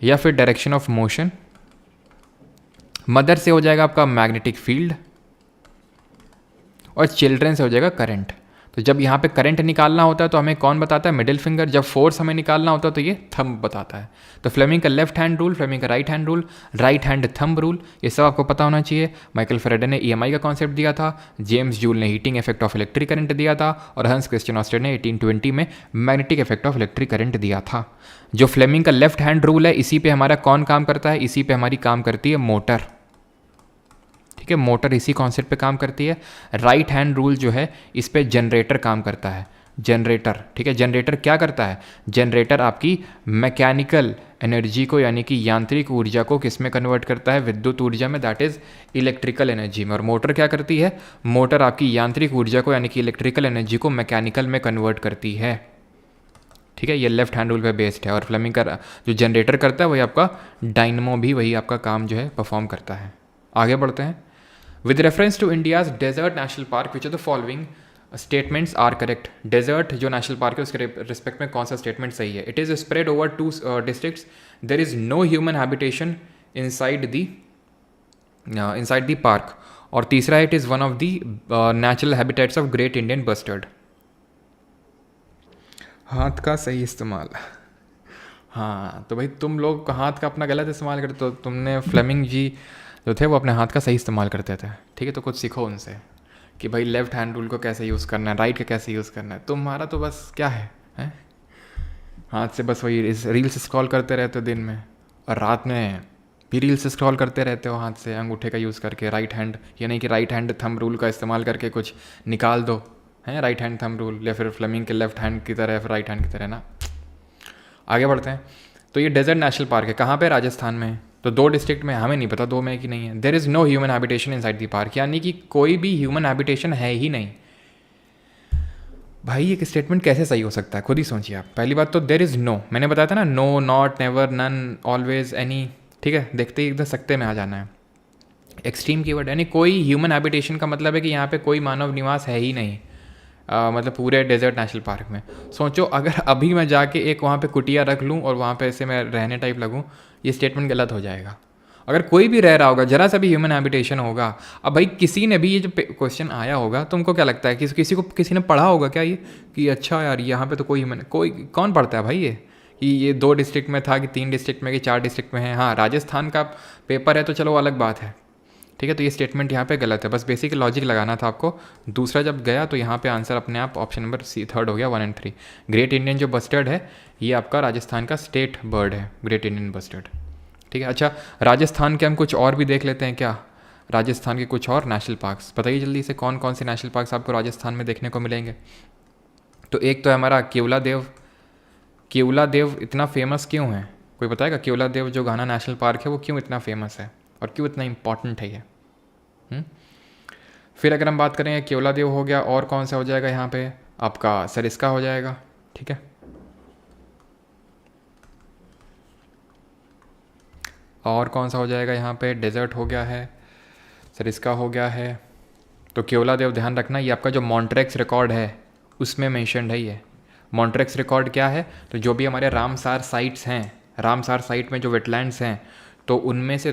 S1: या फिर डायरेक्शन ऑफ मोशन, मदर से हो जाएगा आपका मैग्नेटिक फील्ड, और चिल्ड्रन से हो जाएगा करंट। तो जब यहाँ पे करंट निकालना होता है तो हमें कौन बताता है? Middle finger. जब फोर्स हमें निकालना होता है तो ये थंब बताता है। तो फ्लेमिंग का लेफ्ट हैंड रूल, फ्लेमिंग का right hand rule, right hand thumb rule, ये सब आपको पता होना चाहिए। माइकल फेराडे ने EMI का कॉन्सेप्ट दिया था, जेम्स जूल ने heating effect of electric current दिया था, और हंस क्रिश्चियन ऑस्टेड ने 1820 में magnetic effect of electric current दिया था। जो फ्लेमिंग का लेफ्ट हैंड रूल है, इसी पे हमारा कौन काम करता है? इसी पे हमारी काम करती है मोटर। ठीक है, मोटर इसी कॉन्सेप्ट पे काम करती है। राइट हैंड रूल जो है इस पे जनरेटर काम करता है, जनरेटर। ठीक है, जनरेटर क्या करता है? जनरेटर आपकी मैकेनिकल एनर्जी को, यानी कि यांत्रिक ऊर्जा को किस में कन्वर्ट करता है? विद्युत ऊर्जा में, दैट इज इलेक्ट्रिकल एनर्जी में। और मोटर क्या करती है? मोटर आपकी यांत्रिक ऊर्जा को, यानी कि इलेक्ट्रिकल एनर्जी को मैकेनिकल में कन्वर्ट करती है। ठीक है, ये लेफ्ट हैंड रूल पे बेस्ड है। और फ्लेमिंग का जो जनरेटर करता है वही आपका डायनमो भी वही आपका काम जो है परफॉर्म करता है। आगे बढ़ते हैं। With reference to India's desert national park, which of the following statements are correct? Desert जो national park है उसके रिस्पेक्ट में कौन सा स्टेटमेंट सही है? It is spread over 2 districts. There is no human habitation inside the park. और तीसरा it is one of the natural habitats of Great Indian Bustard. हाथ का सही इस्तेमाल। हाँ, तो भाई तुम लोग हाथ का अपना गलत इस्तेमाल करते हो। तुमने फ्लेमिंग जी जो थे वो अपने हाथ का सही इस्तेमाल करते थे। ठीक है, तो कुछ सीखो उनसे कि भाई लेफ्ट हैंड रूल को कैसे यूज़ करना है, राइट का कैसे यूज़ करना है। तुम्हारा तो बस क्या है, हैं? हाथ से बस वही रील्स स्क्रॉल करते रहते हो दिन में, और रात में भी रील्स स्क्रॉल करते रहते हो हाथ से अंगूठे का यूज़ करके। राइट हैंड, ये नहीं कि राइट हैंड थंब रूल का इस्तेमाल करके कुछ निकाल दो, हैं? राइट हैंड थंब रूल, या फिर फ्लेमिंग के लेफ्ट हैंड की तरह, फिर राइट हैंड की तरह ना। आगे बढ़ते हैं। तो ये डेजर्ट नेशनल पार्क है, कहाँ पे? राजस्थान में। तो 2 डिस्ट्रिक्ट में, हमें नहीं पता 2 में कि नहीं है। There is no human habitation inside the park, यानी कि कोई भी ह्यूमन हैबिटेशन है ही नहीं। भाई ये स्टेटमेंट कैसे सही हो सकता है? खुद ही सोचिए आप। पहली बात तो देयर इज़ नो, मैंने बताया था ना, no, not, never, none, always, any. ठीक है, देखते ही एकदम सकते में आ जाना है। एक्सट्रीम कीवर्ड, यानी कोई ह्यूमन हैबिटेशन का मतलब है कि यहाँ पे कोई मानव निवास है ही नहीं। मतलब पूरे डेजर्ट नेशनल पार्क में। सोचो अगर अभी मैं जाके एक वहाँ पे कुटिया रख लूँ और वहाँ पे ऐसे मैं रहने टाइप लगूँ, ये स्टेटमेंट गलत हो जाएगा। अगर कोई भी रह रहा होगा, जरा सा भी ह्यूमन हैबिटेशन होगा। अब भाई किसी ने भी ये जो क्वेश्चन आया होगा, तुमको क्या लगता है कि किसी ने पढ़ा होगा क्या ये कि अच्छा यार यहाँ पे तो कोई कौन पढ़ता है भाई ये कि ये 2 डिस्ट्रिक्ट में था कि 3 डिस्ट्रिक्ट में कि 4 डिस्ट्रिक्ट में है। हाँ, राजस्थान का पेपर है तो चलो अलग बात है। ठीक है, तो ये स्टेटमेंट यहाँ पे गलत है। बस बेसिक लॉजिक लगाना था आपको। दूसरा जब गया तो यहाँ पे आंसर अपने आप ऑप्शन नंबर थर्ड हो गया, 1 और 3। ग्रेट इंडियन जो बस्टर्ड है ये आपका राजस्थान का स्टेट बर्ड है, ग्रेट इंडियन बस्टर्ड। ठीक है, अच्छा राजस्थान के हम कुछ और भी देख लेते हैं क्या? राजस्थान के कुछ और नेशनल पार्क्स बताइए जल्दी से, कौन कौन से नेशनल पार्क्स आपको राजस्थान में देखने को मिलेंगे? तो एक तो है हमारा केवला देव। केवला देव इतना फेमस क्यों है? कोई बताएगा? केवला देव जो घाना नेशनल पार्क है वो क्यों इतना फेमस है और क्यों इतना इम्पॉर्टेंट है ये? फिर अगर हम बात करें, केवला देव हो गया, और कौन सा हो जाएगा यहाँ पे? आपका सरिस्का हो जाएगा। ठीक है, और कौन सा हो जाएगा यहाँ पे? डेजर्ट हो गया है, सरिस्का हो गया है। तो केवला देव ध्यान रखना, ये आपका जो मॉन्ट्रेक्स रिकॉर्ड है उसमें मेंशन्ड है ये। मॉन्ट्रेक्स रिकॉर्ड क्या है? तो जो भी हमारे रामसार साइट्स हैं, रामसार साइट में जो वेटलैंड्स हैं, तो उनमें से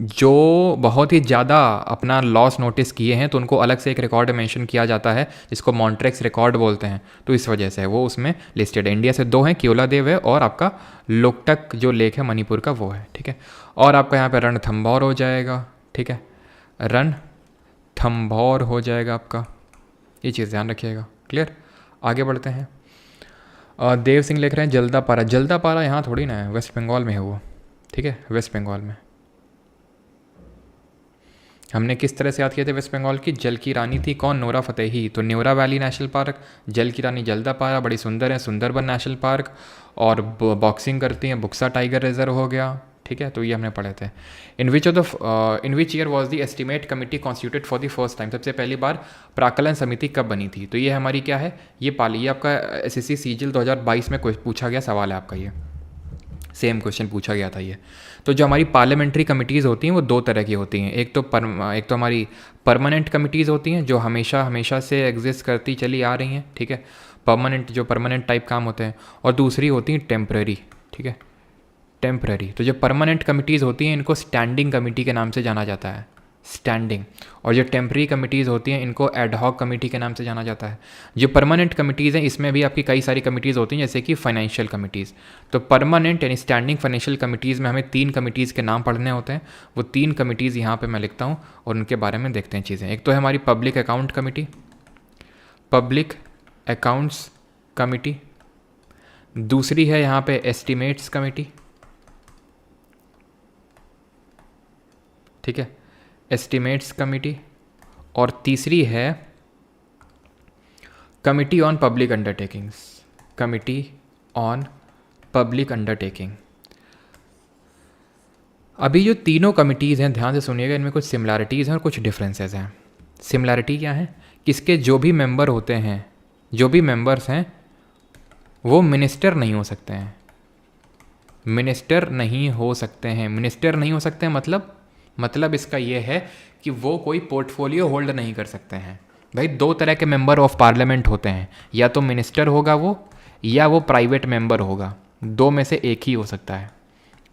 S1: जो बहुत ही ज़्यादा अपना लॉस नोटिस किए हैं तो उनको अलग से एक रिकॉर्ड मेंशन किया जाता है जिसको मॉन्ट्रेक्स रिकॉर्ड बोलते हैं। तो इस वजह से वो उसमें लिस्टेड है। इंडिया से 2 हैं, केवला देव है और आपका लोकटक जो लेक है मणिपुर का वो है। ठीक है, और आपका यहाँ पे रणथंभौर हो जाएगा। ठीक है, रणथंभौर हो जाएगा आपका, ये चीज़ ध्यान रखिएगा। क्लियर, आगे बढ़ते हैं। देव सिंह लिख रहे हैं जल्दापारा। जल्दापारा यहाँ थोड़ी ना है, वेस्ट बंगाल में है वो। ठीक है, वेस्ट बंगाल में। हमने किस तरह से याद किए थे वेस्ट बंगाल की? जल की रानी थी कौन? Nora Fatehi. तो न्योरा वैली नेशनल पार्क, जल की रानी जलदापारा बड़ी सुंदर है, सुंदरबन नेशनल पार्क, और बॉक्सिंग करती हैं बुक्सा टाइगर रिजर्व हो गया। ठीक है, तो ये हमने पढ़े थे। In which year was the estimate committee constituted for the first time? सबसे पहली बार प्राकलन समिति कब बनी थी? तो ये हमारी क्या है, ये आपका SSC सीजीएल 2022 में पूछा गया सवाल है आपका, ये सेम क्वेश्चन पूछा गया था ये। तो जो हमारी पार्लियामेंट्री कमिटीज़ होती हैं वो दो तरह की होती हैं। एक तो हमारी परमानेंट कमिटीज़ होती हैं जो हमेशा से एग्जिस्ट करती चली आ रही हैं, ठीक है, परमानेंट टाइप काम होते हैं। और दूसरी होती हैं टेम्पररी, ठीक है, टेम्पररी। तो जो परमानेंट कमिटीज़ होती हैं इनको स्टैंडिंग कमेटी के नाम से जाना जाता है, स्टैंडिंग। और जो टेम्पररी कमिटीज़ होती हैं इनको एडहॉक कमेटी के नाम से जाना जाता है। जो परमानेंट कमिटीज़ हैं इसमें भी आपकी कई सारी कमिटीज़ होती हैं, जैसे कि फाइनेंशियल कमिटीज़। तो परमानेंट यानी स्टैंडिंग फाइनेंशियल कमिटीज़ में हमें 3 कमिटीज़ के नाम पढ़ने होते हैं। वो 3 कमिटीज़ यहाँ पे मैं लिखता हूँ और उनके बारे में देखते हैं चीज़ें। एक तो है हमारी public account committee, public accounts committee. दूसरी है यहाँ पे एस्टिमेट्स कमेटी, ठीक है, एस्टिमेट्स कमेटी। और तीसरी है committee on public undertakings, committee on public undertaking. अभी जो तीनों कमिटीज़ हैं ध्यान से सुनिएगा, इनमें कुछ सिमिलैरिटीज़ हैं और कुछ डिफरेंसेस हैं। सिमिलैरिटी क्या है? किसके जो भी मेंबर होते हैं, जो भी मेंबर्स हैं वो मिनिस्टर नहीं हो सकते हैं, मिनिस्टर नहीं हो सकते हैं। मिनिस्टर नहीं हो सकते हैं मतलब इसका ये है कि वो कोई पोर्टफोलियो होल्ड नहीं कर सकते हैं। भाई 2 तरह के मेंबर ऑफ पार्लियामेंट होते हैं, या तो मिनिस्टर होगा वो, या वो प्राइवेट मेंबर होगा। 2 में से एक ही हो सकता है,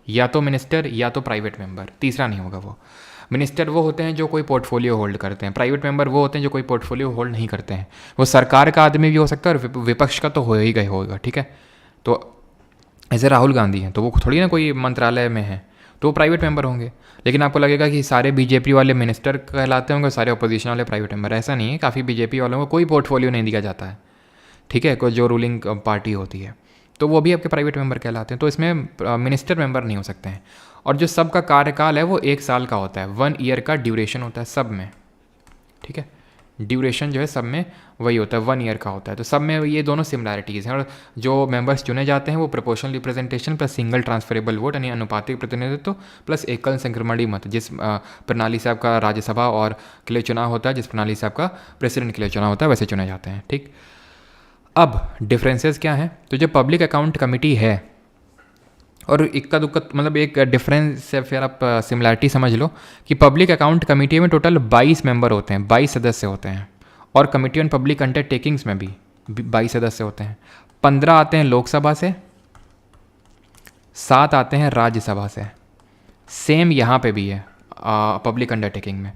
S1: या तो मिनिस्टर या तो प्राइवेट मेंबर, तीसरा नहीं होगा वो। मिनिस्टर वो होते हैं जो कोई पोर्टफोलियो होल्ड करते हैं, प्राइवेट मेंबर वो होते हैं जो कोई पोर्टफोलियो होल्ड नहीं करते हैं। वो सरकार का आदमी भी हो सकता है और विपक्ष का तो हो ही गए होगा, ठीक है। तो ऐसे राहुल गांधी हैं तो वो थोड़ी ना कोई मंत्रालय में है, तो वो प्राइवेट मेंबर होंगे। लेकिन आपको लगेगा कि सारे बीजेपी वाले मिनिस्टर कहलाते होंगे, सारे अपोजिशन वाले प्राइवेट मेंबर। ऐसा नहीं है, काफ़ी बीजेपी वालों को कोई पोर्टफोलियो नहीं दिया जाता है, ठीक है, कोई जो रूलिंग पार्टी होती है तो वो भी आपके प्राइवेट मेंबर कहलाते हैं। तो इसमें मिनिस्टर मेंबर नहीं हो सकते हैं। और जो सबका कार्यकाल है वो 1 साल का होता है, 1 ईयर का ड्यूरेशन होता है सब में, ठीक है, ड्यूरेशन जो है सब में वही होता है, 1 ईयर का होता है। तो सब में ये दोनों सिमिलैरिटीज़ हैं। और जो मेंबर्स चुने जाते हैं वो proportional representation plus single transferable vote यानी अनुपातिक प्रतिनिधित्व प्लस एकल संक्रमणी मत, जिस प्रणाली से आपका राज्यसभा और के लिए चुनाव होता है, जिस प्रणाली से आपका प्रेसिडेंट के लिए चुनाव होता है, वैसे चुने जाते हैं, ठीक। अब डिफरेंसेस क्या हैं? तो जो पब्लिक अकाउंट कमेटी है, और इक्का दुक्का मतलब एक डिफरेंस है, फिर आप सिमिलैरिटी समझ लो कि पब्लिक अकाउंट कमेटी में टोटल 22 मेंबर होते हैं, 22 सदस्य होते हैं। और कमेटी ऑन पब्लिक अंडरटेकिंग्स में भी 22 सदस्य होते हैं। 15 आते हैं लोकसभा से, 7 आते हैं राज्यसभा से। सेम यहाँ पे भी है पब्लिक अंडरटेकिंग में।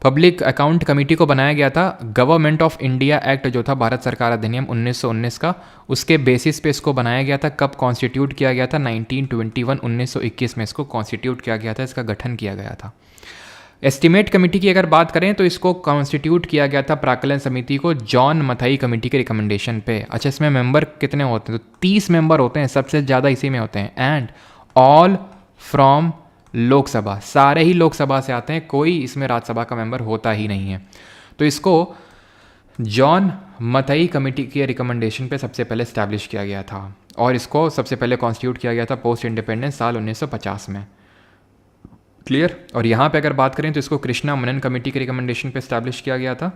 S1: पब्लिक अकाउंट कमेटी को बनाया गया था गवर्नमेंट ऑफ इंडिया एक्ट जो था, भारत सरकार अधिनियम 1919 का, उसके बेसिस पे इसको बनाया गया था। कब कॉन्स्टिट्यूट किया गया था? 1921 में इसको कॉन्स्टिट्यूट किया गया था, इसका गठन किया गया था। एस्टिमेट कमेटी की अगर बात करें तो इसको कॉन्स्टिट्यूट किया गया था प्राक्कलन समिति को जॉन मथाई कमेटी के रिकमेंडेशन पे। अच्छा, इसमें मेंबर कितने होते हैं? तो 30 मेंबर होते हैं, सबसे ज़्यादा इसी में होते हैं। एंड ऑल फ्रॉम लोकसभा, सारे ही लोकसभा से आते हैं, कोई इसमें राज्यसभा का मेंबर होता ही नहीं है। तो इसको जॉन मथाई कमेटी के रिकमेंडेशन पे सबसे पहले इस्टेब्लिश किया गया था और इसको सबसे पहले कॉन्स्टिट्यूट किया गया था पोस्ट इंडिपेंडेंस साल 1950 में। क्लियर? और यहाँ पे अगर बात करें तो इसको कृष्णा मनन कमेटी के रिकमेंडेशन पे इस्टेब्लिश किया गया था।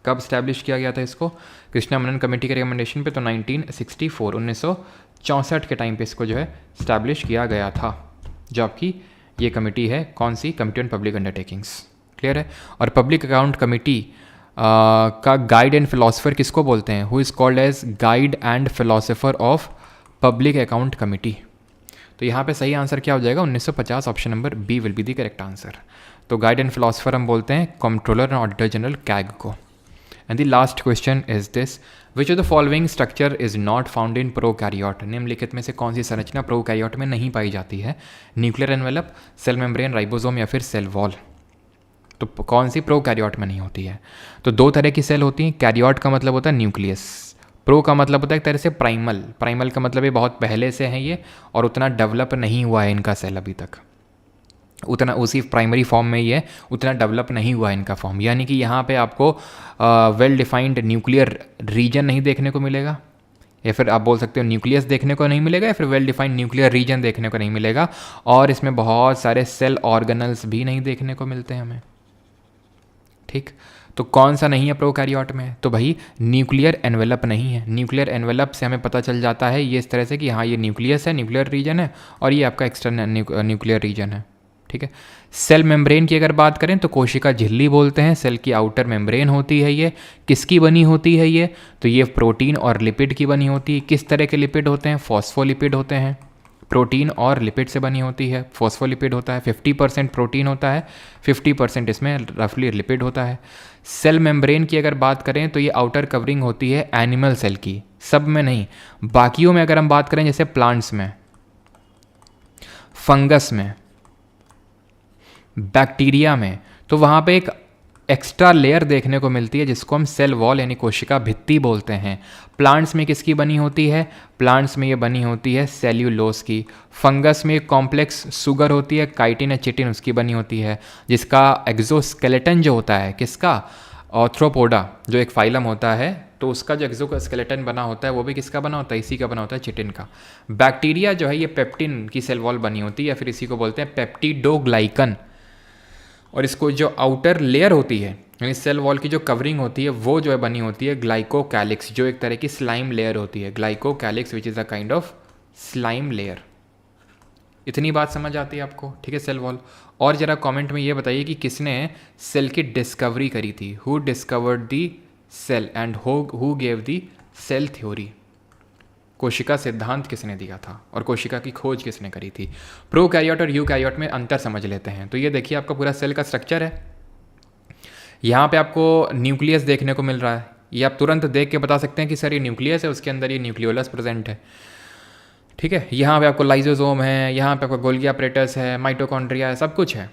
S1: कब इस्टेब्लिश किया गया था इसको? कृष्णा मनन कमेटी के रिकमेंडेशन पे तो 1964 1964 के टाइम पे इसको जो है इस्टेब्लिश किया गया था, जो आपकी ये कमेटी है। कौन सी? Committee on public undertakings. Clear है? और पब्लिक अकाउंट कमेटी का गाइड एंड फिलोसोफर किसको बोलते हैं? Who is called as guide and philosopher of public account committee. तो यहाँ पे सही आंसर क्या हो जाएगा? 1950, option number B will be the correct answer. तो गाइड एंड फिलोसोफर हम बोलते हैं controller and auditor general CAG को। And the last question is this, which of the following structure is not found in prokaryote. निम्नलिखित में से कौन सी संरचना प्रोकैरियोट में नहीं पाई जाती है? Nuclear envelope, cell membrane, ribosome या फिर सेल वॉल। तो कौन सी प्रोकैरियोट में नहीं होती है? तो 2 तरह की सेल होती हैं। कैरियोट का मतलब होता है न्यूक्लियस, प्रो का मतलब होता है एक तरह से प्राइमल, प्राइमल का मतलब ये बहुत पहले से हैं ये, और उतना डेवलप नहीं हुआ है इनका सेल अभी तक, उतना उसी प्राइमरी फॉर्म में ही है, उतना डेवलप नहीं हुआ है इनका फॉर्म। यानी कि यहाँ पे आपको वेल डिफाइंड न्यूक्लियर रीजन नहीं देखने को मिलेगा, या फिर आप बोल सकते हो न्यूक्लियस देखने को नहीं मिलेगा, या फिर वेल डिफाइंड न्यूक्लियर रीजन देखने को नहीं मिलेगा, और इसमें बहुत सारे सेल ऑर्गेनल्स भी नहीं देखने को मिलते हैं हमें। ठीक, तो कौन सा नहीं है प्रोकैरियोट में? तो भाई न्यूक्लियर एनवेलप नहीं है। न्यूक्लियर एनवेलप से हमें पता चल जाता है ये इस तरह से कि हाँ ये न्यूक्लियस है, न्यूक्लियर रीजन है, और ये आपका एक्सटर्नल न्यूक्लियर रीजन है। ठीक है, सेल मेम्ब्रेन की अगर बात करें तो कोशिका झिल्ली बोलते हैं, सेल की आउटर मेम्ब्रेन होती है ये। किसकी बनी होती है ये? तो ये प्रोटीन और लिपिड की बनी होती है। किस तरह के लिपिड होते हैं? फॉस्फोलिपिड होते हैं। प्रोटीन और लिपिड से बनी होती है। फॉस्फोलिपिड होता है, 50% प्रोटीन होता है, 50% इसमें रफली लिपिड होता है। सेल मेम्ब्रेन की अगर बात करें तो ये आउटर कवरिंग होती है एनिमल सेल की, सब में नहीं, बाकियों में अगर हम बात करें जैसे प्लांट्स में, फंगस में, बैक्टीरिया में, तो वहाँ पे एक एक्स्ट्रा लेयर देखने को मिलती है जिसको हम सेल वॉल यानी कोशिका भित्ति बोलते हैं। प्लांट्स में किसकी बनी होती है? प्लांट्स में ये बनी होती है सेल्यूलोस की। फंगस में एक कॉम्प्लेक्स सुगर होती है, काइटिन या चिटिन, उसकी बनी होती है, जिसका एक्सोस्केलेटन जो होता है किसका? ऑर्थ्रोपोडा जो एक फाइलम होता है, तो उसका जो एक्सोस्केलेटन बना होता है वो भी किसका बना होता है? इसी का बना होता है, चिटिन का। बैक्टीरिया जो है ये पेप्टिन की सेल वॉल बनी होती है, या फिर इसी को बोलते हैं पेप्टिडोग्लाइकन। और इसको जो आउटर लेयर होती है यानी सेल वॉल की जो कवरिंग होती है वो जो है बनी होती है ग्लाइकोकैलिक्स, जो एक तरह की स्लाइम लेयर होती है। Glycocalyx which is a kind of slime layer. इतनी बात समझ आती है आपको? ठीक है, सेल वॉल। और ज़रा कमेंट में ये बताइए कि किसने सेल की डिस्कवरी करी थी? Who discovered the cell and who gave the cell theory? कोशिका सिद्धांत किसने दिया था और कोशिका की खोज किसने करी थी? प्रोकैरियोट और यूकैरियोट में अंतर समझ लेते हैं। तो ये देखिए आपका पूरा सेल का स्ट्रक्चर है। यहाँ पे आपको न्यूक्लियस देखने को मिल रहा है, ये आप तुरंत देख के बता सकते हैं कि सर ये न्यूक्लियस है, उसके अंदर ये न्यूक्लियोलस प्रेजेंट है। ठीक है, यहाँ पे आपको लाइजोसोम है, यहाँ पे आपको गोल्गी अपरेटस है, माइटोकॉन्ड्रिया है, सब कुछ है।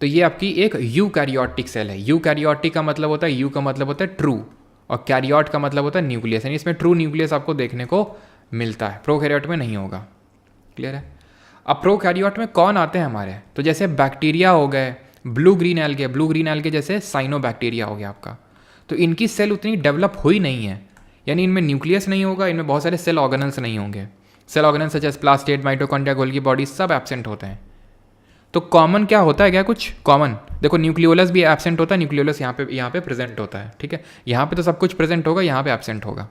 S1: तो ये आपकी एक यूकैरियोटिक सेल है। यूकैरियोटिक का मतलब होता है, यू का मतलब होता है ट्रू, और कैरियोट का मतलब होता है न्यूक्लियस, यानी इसमें ट्रू न्यूक्लियस आपको देखने को मिलता है। प्रोकैरियोट में नहीं होगा। क्लियर है? अब प्रोकैरियोट में कौन आते हैं हमारे? तो जैसे बैक्टीरिया हो गए, ब्लू ग्रीन एल्गे जैसे साइनोबैक्टीरिया हो गया आपका, तो इनकी सेल उतनी डेवलप हुई नहीं है, यानी इनमें न्यूक्लियस नहीं होगा, इनमें बहुत सारे सेल ऑर्गेनल्स नहीं होंगे। Cell organelles such as plastid, mitochondria, Golgi body सब एब्सेंट होते हैं। तो कॉमन क्या होता है? क्या कुछ कॉमन? देखो न्यूक्लियोलस भी एब्सेंट होता है, न्यूक्लियोलस यहाँ पे प्रेजेंट होता है। ठीक है, यहाँ पे तो सब कुछ प्रेजेंट होगा, यहाँ पे एब्सेंट होगा।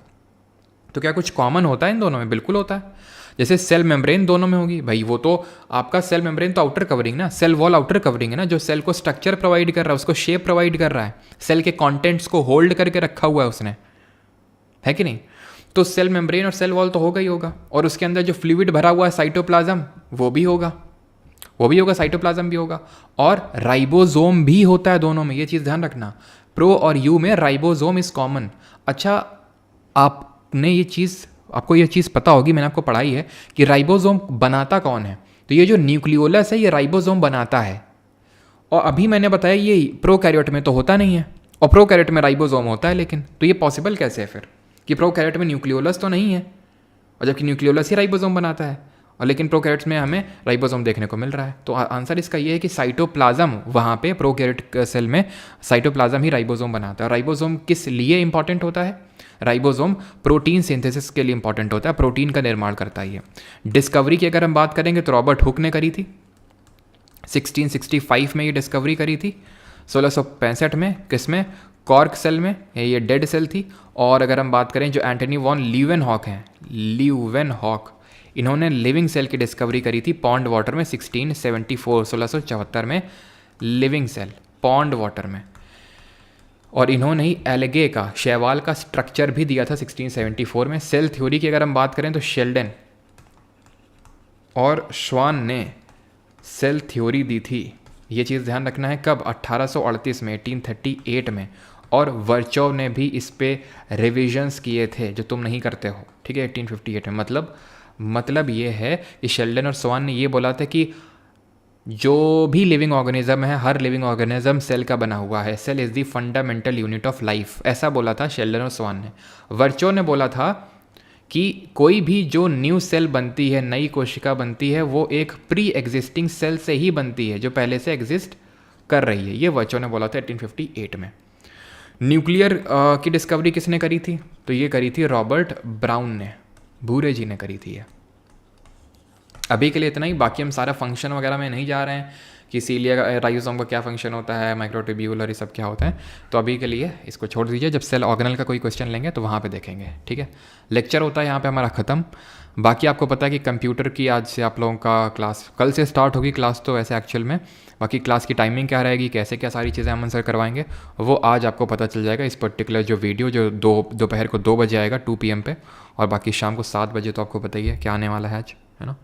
S1: तो क्या कुछ कॉमन होता है इन दोनों में? बिल्कुल होता है। जैसे सेल मेम्ब्रेन दोनों में होगी भाई, वो तो आपका सेल मेम्ब्रेन तो आउटर कवरिंग ना, सेल वॉल आउटर कवरिंग है ना, जो सेल को स्ट्रक्चर प्रोवाइड कर रहा है, उसको शेप प्रोवाइड कर रहा है, सेल के कंटेंट्स को होल्ड करके रखा हुआ है उसने, है कि नहीं? तो सेल मेम्ब्रेन और सेल वॉल तो होगा ही होगा, और उसके अंदर जो फ्लूइड भरा हुआ है साइटोप्लाज्म वो भी होगा, साइटोप्लाज्म भी होगा, और राइबोसोम भी होता है दोनों में। ये चीज़ ध्यान रखना, प्रो और यू में राइबोसोम इज कॉमन। अच्छा, आपको ये चीज़ पता होगी, मैंने आपको पढ़ाई है कि राइबोसोम बनाता कौन है? तो ये जो न्यूक्लियोलस है ये राइबोसोम बनाता है, और अभी मैंने बताया ये प्रोकैरियोट में तो होता नहीं है, और प्रोकैरियोट में राइबोसोम होता है। लेकिन तो ये पॉसिबल कैसे है फिर कि प्रोकैरियोट में न्यूक्लियोलस तो नहीं है, और जबकि न्यूक्लियोलस ही राइबोसोम बनाता है, और लेकिन प्रोकैरियोट्स में हमें राइबोसोम देखने को मिल रहा है? तो आंसर इसका ये है कि साइटोप्लाज्म, वहाँ पे प्रोकैरियोट सेल में साइटोप्लाज्म ही राइबोसोम बनाता है। राइबोसोम किस लिए इंपॉर्टेंट होता है? राइबोसोम प्रोटीन सिंथेसिस के लिए इंपॉर्टेंट होता है, प्रोटीन का निर्माण करता है ये। डिस्कवरी की अगर हम बात करेंगे तो रॉबर्ट हुक ने करी थी, 1665 में ये डिस्कवरी करी थी। 1665 में किसमें? कॉर्क सेल में, ये डेड सेल थी। और अगर हम बात करें जो एंटनी वॉन लीवेनहॉक हैं, लीवेनहॉक, इन्होंने लिविंग सेल की डिस्कवरी करी थी पॉन्ड वाटर में 1674 में, लिविंग सेल पॉन्ड वाटर में। और इन्होंने ही एल्गे का, शैवाल का स्ट्रक्चर भी दिया था 1674 में। सेल थ्योरी की अगर हम बात करें तो शेल्डन और श्वान ने सेल थ्योरी दी थी। ये चीज़ ध्यान रखना है, कब? 1838 में, 1838 में। और वर्चोव ने भी इस पे रिविजन्स किए थे जो तुम नहीं करते हो। ठीक है, 1858 में। मतलब ये है कि शेल्डन और स्वान ने ये बोला था कि जो भी लिविंग ऑर्गेनिज्म है, हर लिविंग ऑर्गेनिज्म सेल का बना हुआ है। Cell is the fundamental unit of life, ऐसा बोला था शेल्डन और स्वान ने। वर्चो ने बोला था कि कोई भी जो न्यू सेल बनती है, नई कोशिका बनती है, वो एक प्री एग्जिस्टिंग सेल से ही बनती है जो पहले से एग्जिस्ट कर रही है। ये वर्चो ने बोला था 1858 में। न्यूक्लियर की डिस्कवरी किसने करी थी? तो ये करी थी रॉबर्ट ब्राउन ने, भूरे जी ने करी थी ये। अभी के लिए इतना ही, बाकी हम सारा फंक्शन वगैरह में नहीं जा रहे हैं कि सीलिया राइजोसोम का क्या फंक्शन होता है, माइक्रोट्यूब्यूल और ये सब क्या होता है। तो अभी के लिए इसको छोड़ दीजिए, जब सेल ऑर्गेनल का कोई क्वेश्चन लेंगे तो वहाँ पे देखेंगे, ठीक है। लेक्चर होता है यहाँ पे हमारा ख़त्म। बाकी आपको पता है कि कंप्यूटर की आज से आप लोगों का क्लास कल से स्टार्ट होगी क्लास, तो वैसे एक्चुअल में बाकी क्लास की टाइमिंग क्या रहेगी, कैसे क्या सारी चीज़ें हम आंसर करवाएंगे, वो आज आपको पता चल जाएगा। इस पर्टिकुलर जो वीडियो जो दोपहर को 2 बजे आएगा 2 PM पे, और बाकी शाम को 7 बजे तो आपको पता ही है क्या आने वाला है आज, है ना।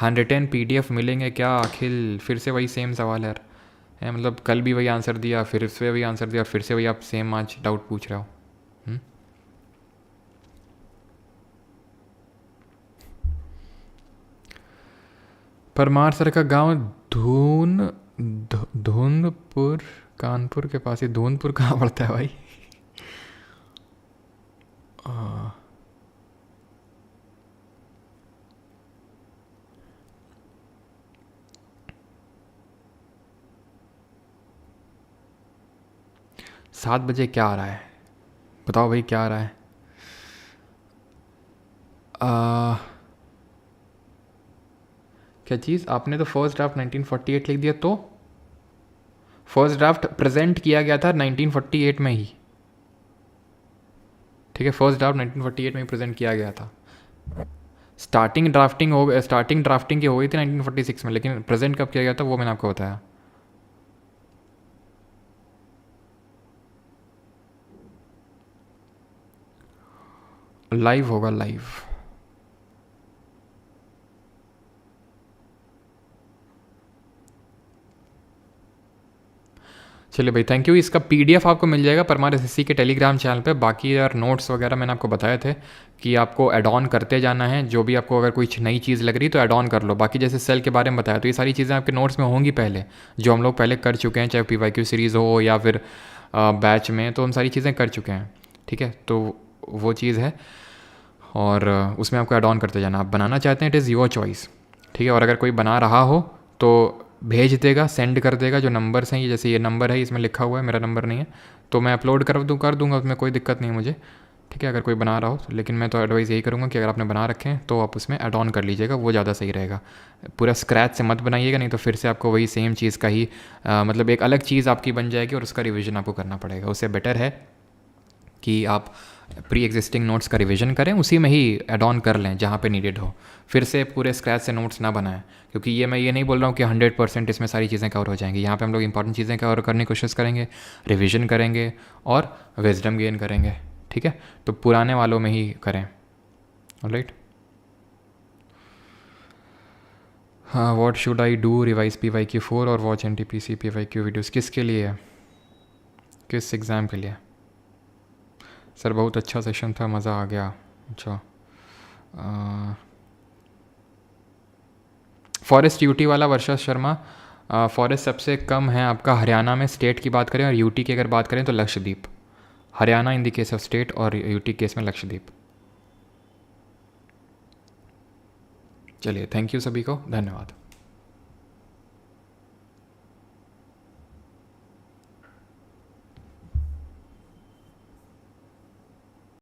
S1: 110 PDF मिलेंगे क्या अखिल? फिर से वही सेम सवाल है यार, है मतलब कल भी वही आंसर दिया, फिर से वही आंसर दिया, फिर से वही आप सेम आज डाउट पूछ रहे हो। परमार सर का गांव धूंधपुर कानपुर के पास ही। धूंधपुर कहाँ पड़ता है भाई? 7 बजे क्या आ रहा है बताओ भाई, क्या आ रहा है? क्या चीज़? आपने तो फर्स्ट ड्राफ्ट 1948 लिख दिया, तो फर्स्ट ड्राफ्ट प्रेजेंट किया गया था 1948 में ही, ठीक है। फर्स्ट ड्राफ्ट 1948 में ही प्रेजेंट किया गया था। स्टार्टिंग ड्राफ्टिंग की हो गई थी 1946 में, लेकिन प्रेजेंट कब किया गया था वो मैंने आपको बताया। लाइव होगा, लाइव। चलिए भाई, थैंक यू। इसका PDF आपको मिल जाएगा परमार SSC के टेलीग्राम चैनल पे। बाकी यार नोट्स वगैरह मैंने आपको बताए थे कि आपको ऐड ऑन करते जाना है। जो भी आपको अगर कुछ नई चीज़ लग रही तो ऐड ऑन कर लो। बाकी जैसे सेल के बारे में बताया, तो ये सारी चीज़ें आपके नोट्स में होंगी पहले, जो हम लोग पहले कर चुके हैं, चाहे PYQ सीरीज़ हो या फिर बैच में, तो हम सारी चीज़ें कर चुके हैं, ठीक है। तो वो चीज़ है, और उसमें आपको ऐड ऑन करते जाना। आप बनाना चाहते हैं, इट इज़ योर चॉइस, ठीक है। और अगर कोई बना रहा हो तो भेज देगा, सेंड कर देगा। जो नंबर्स हैं, ये जैसे ये नंबर है, इसमें लिखा हुआ है, मेरा नंबर नहीं है, तो मैं अपलोड कर दूंगा, उसमें कोई दिक्कत नहीं है मुझे, ठीक है। अगर कोई बना रहा हो तो, लेकिन मैं तो एडवाइस यही करूँगा कि अगर आपने बना रखे हैं तो आप उसमें ऐड ऑन कर लीजिएगा, वो ज़्यादा सही रहेगा। पूरा स्क्रैच से मत बनाइएगा, नहीं तो फिर से आपको वही सेम चीज़ का ही मतलब एक अलग चीज़ आपकी बन जाएगी और उसका रिविज़न आपको करना पड़ेगा। उससे बेटर है कि आप प्री एग्जिस्टिंग नोट्स का रिवीजन करें, उसी में ही ऐड ऑन कर लें जहाँ पे नीडेड हो। फिर से पूरे स्क्रैच से नोट्स ना बनाएं, क्योंकि ये मैं ये नहीं बोल रहा हूँ कि 100% इसमें सारी चीज़ें कवर हो जाएंगी। यहाँ पे हम लोग इंपॉर्टेंट चीज़ें कवर करने की कोशिश करेंगे, रिवीजन करेंगे और विजडम गेन करेंगे, ठीक है। तो पुराने वालों में ही करें, ऑलराइट। हाँ, what should I do? Revise PYQ4 और वॉच NTPC PYQ वीडियोज़। किसके लिए है? किस एग्ज़ाम के लिए? सर बहुत अच्छा सेशन था, मज़ा आ गया। अच्छा, फॉरेस्ट यूटी वाला वर्षा शर्मा, फॉरेस्ट सबसे कम है आपका हरियाणा में। स्टेट की बात करें और यूटी की अगर बात करें तो Lakshadweep. Haryana in the case of state और यूटी केस में लक्षद्वीप। चलिए, थैंक यू सभी को, धन्यवाद।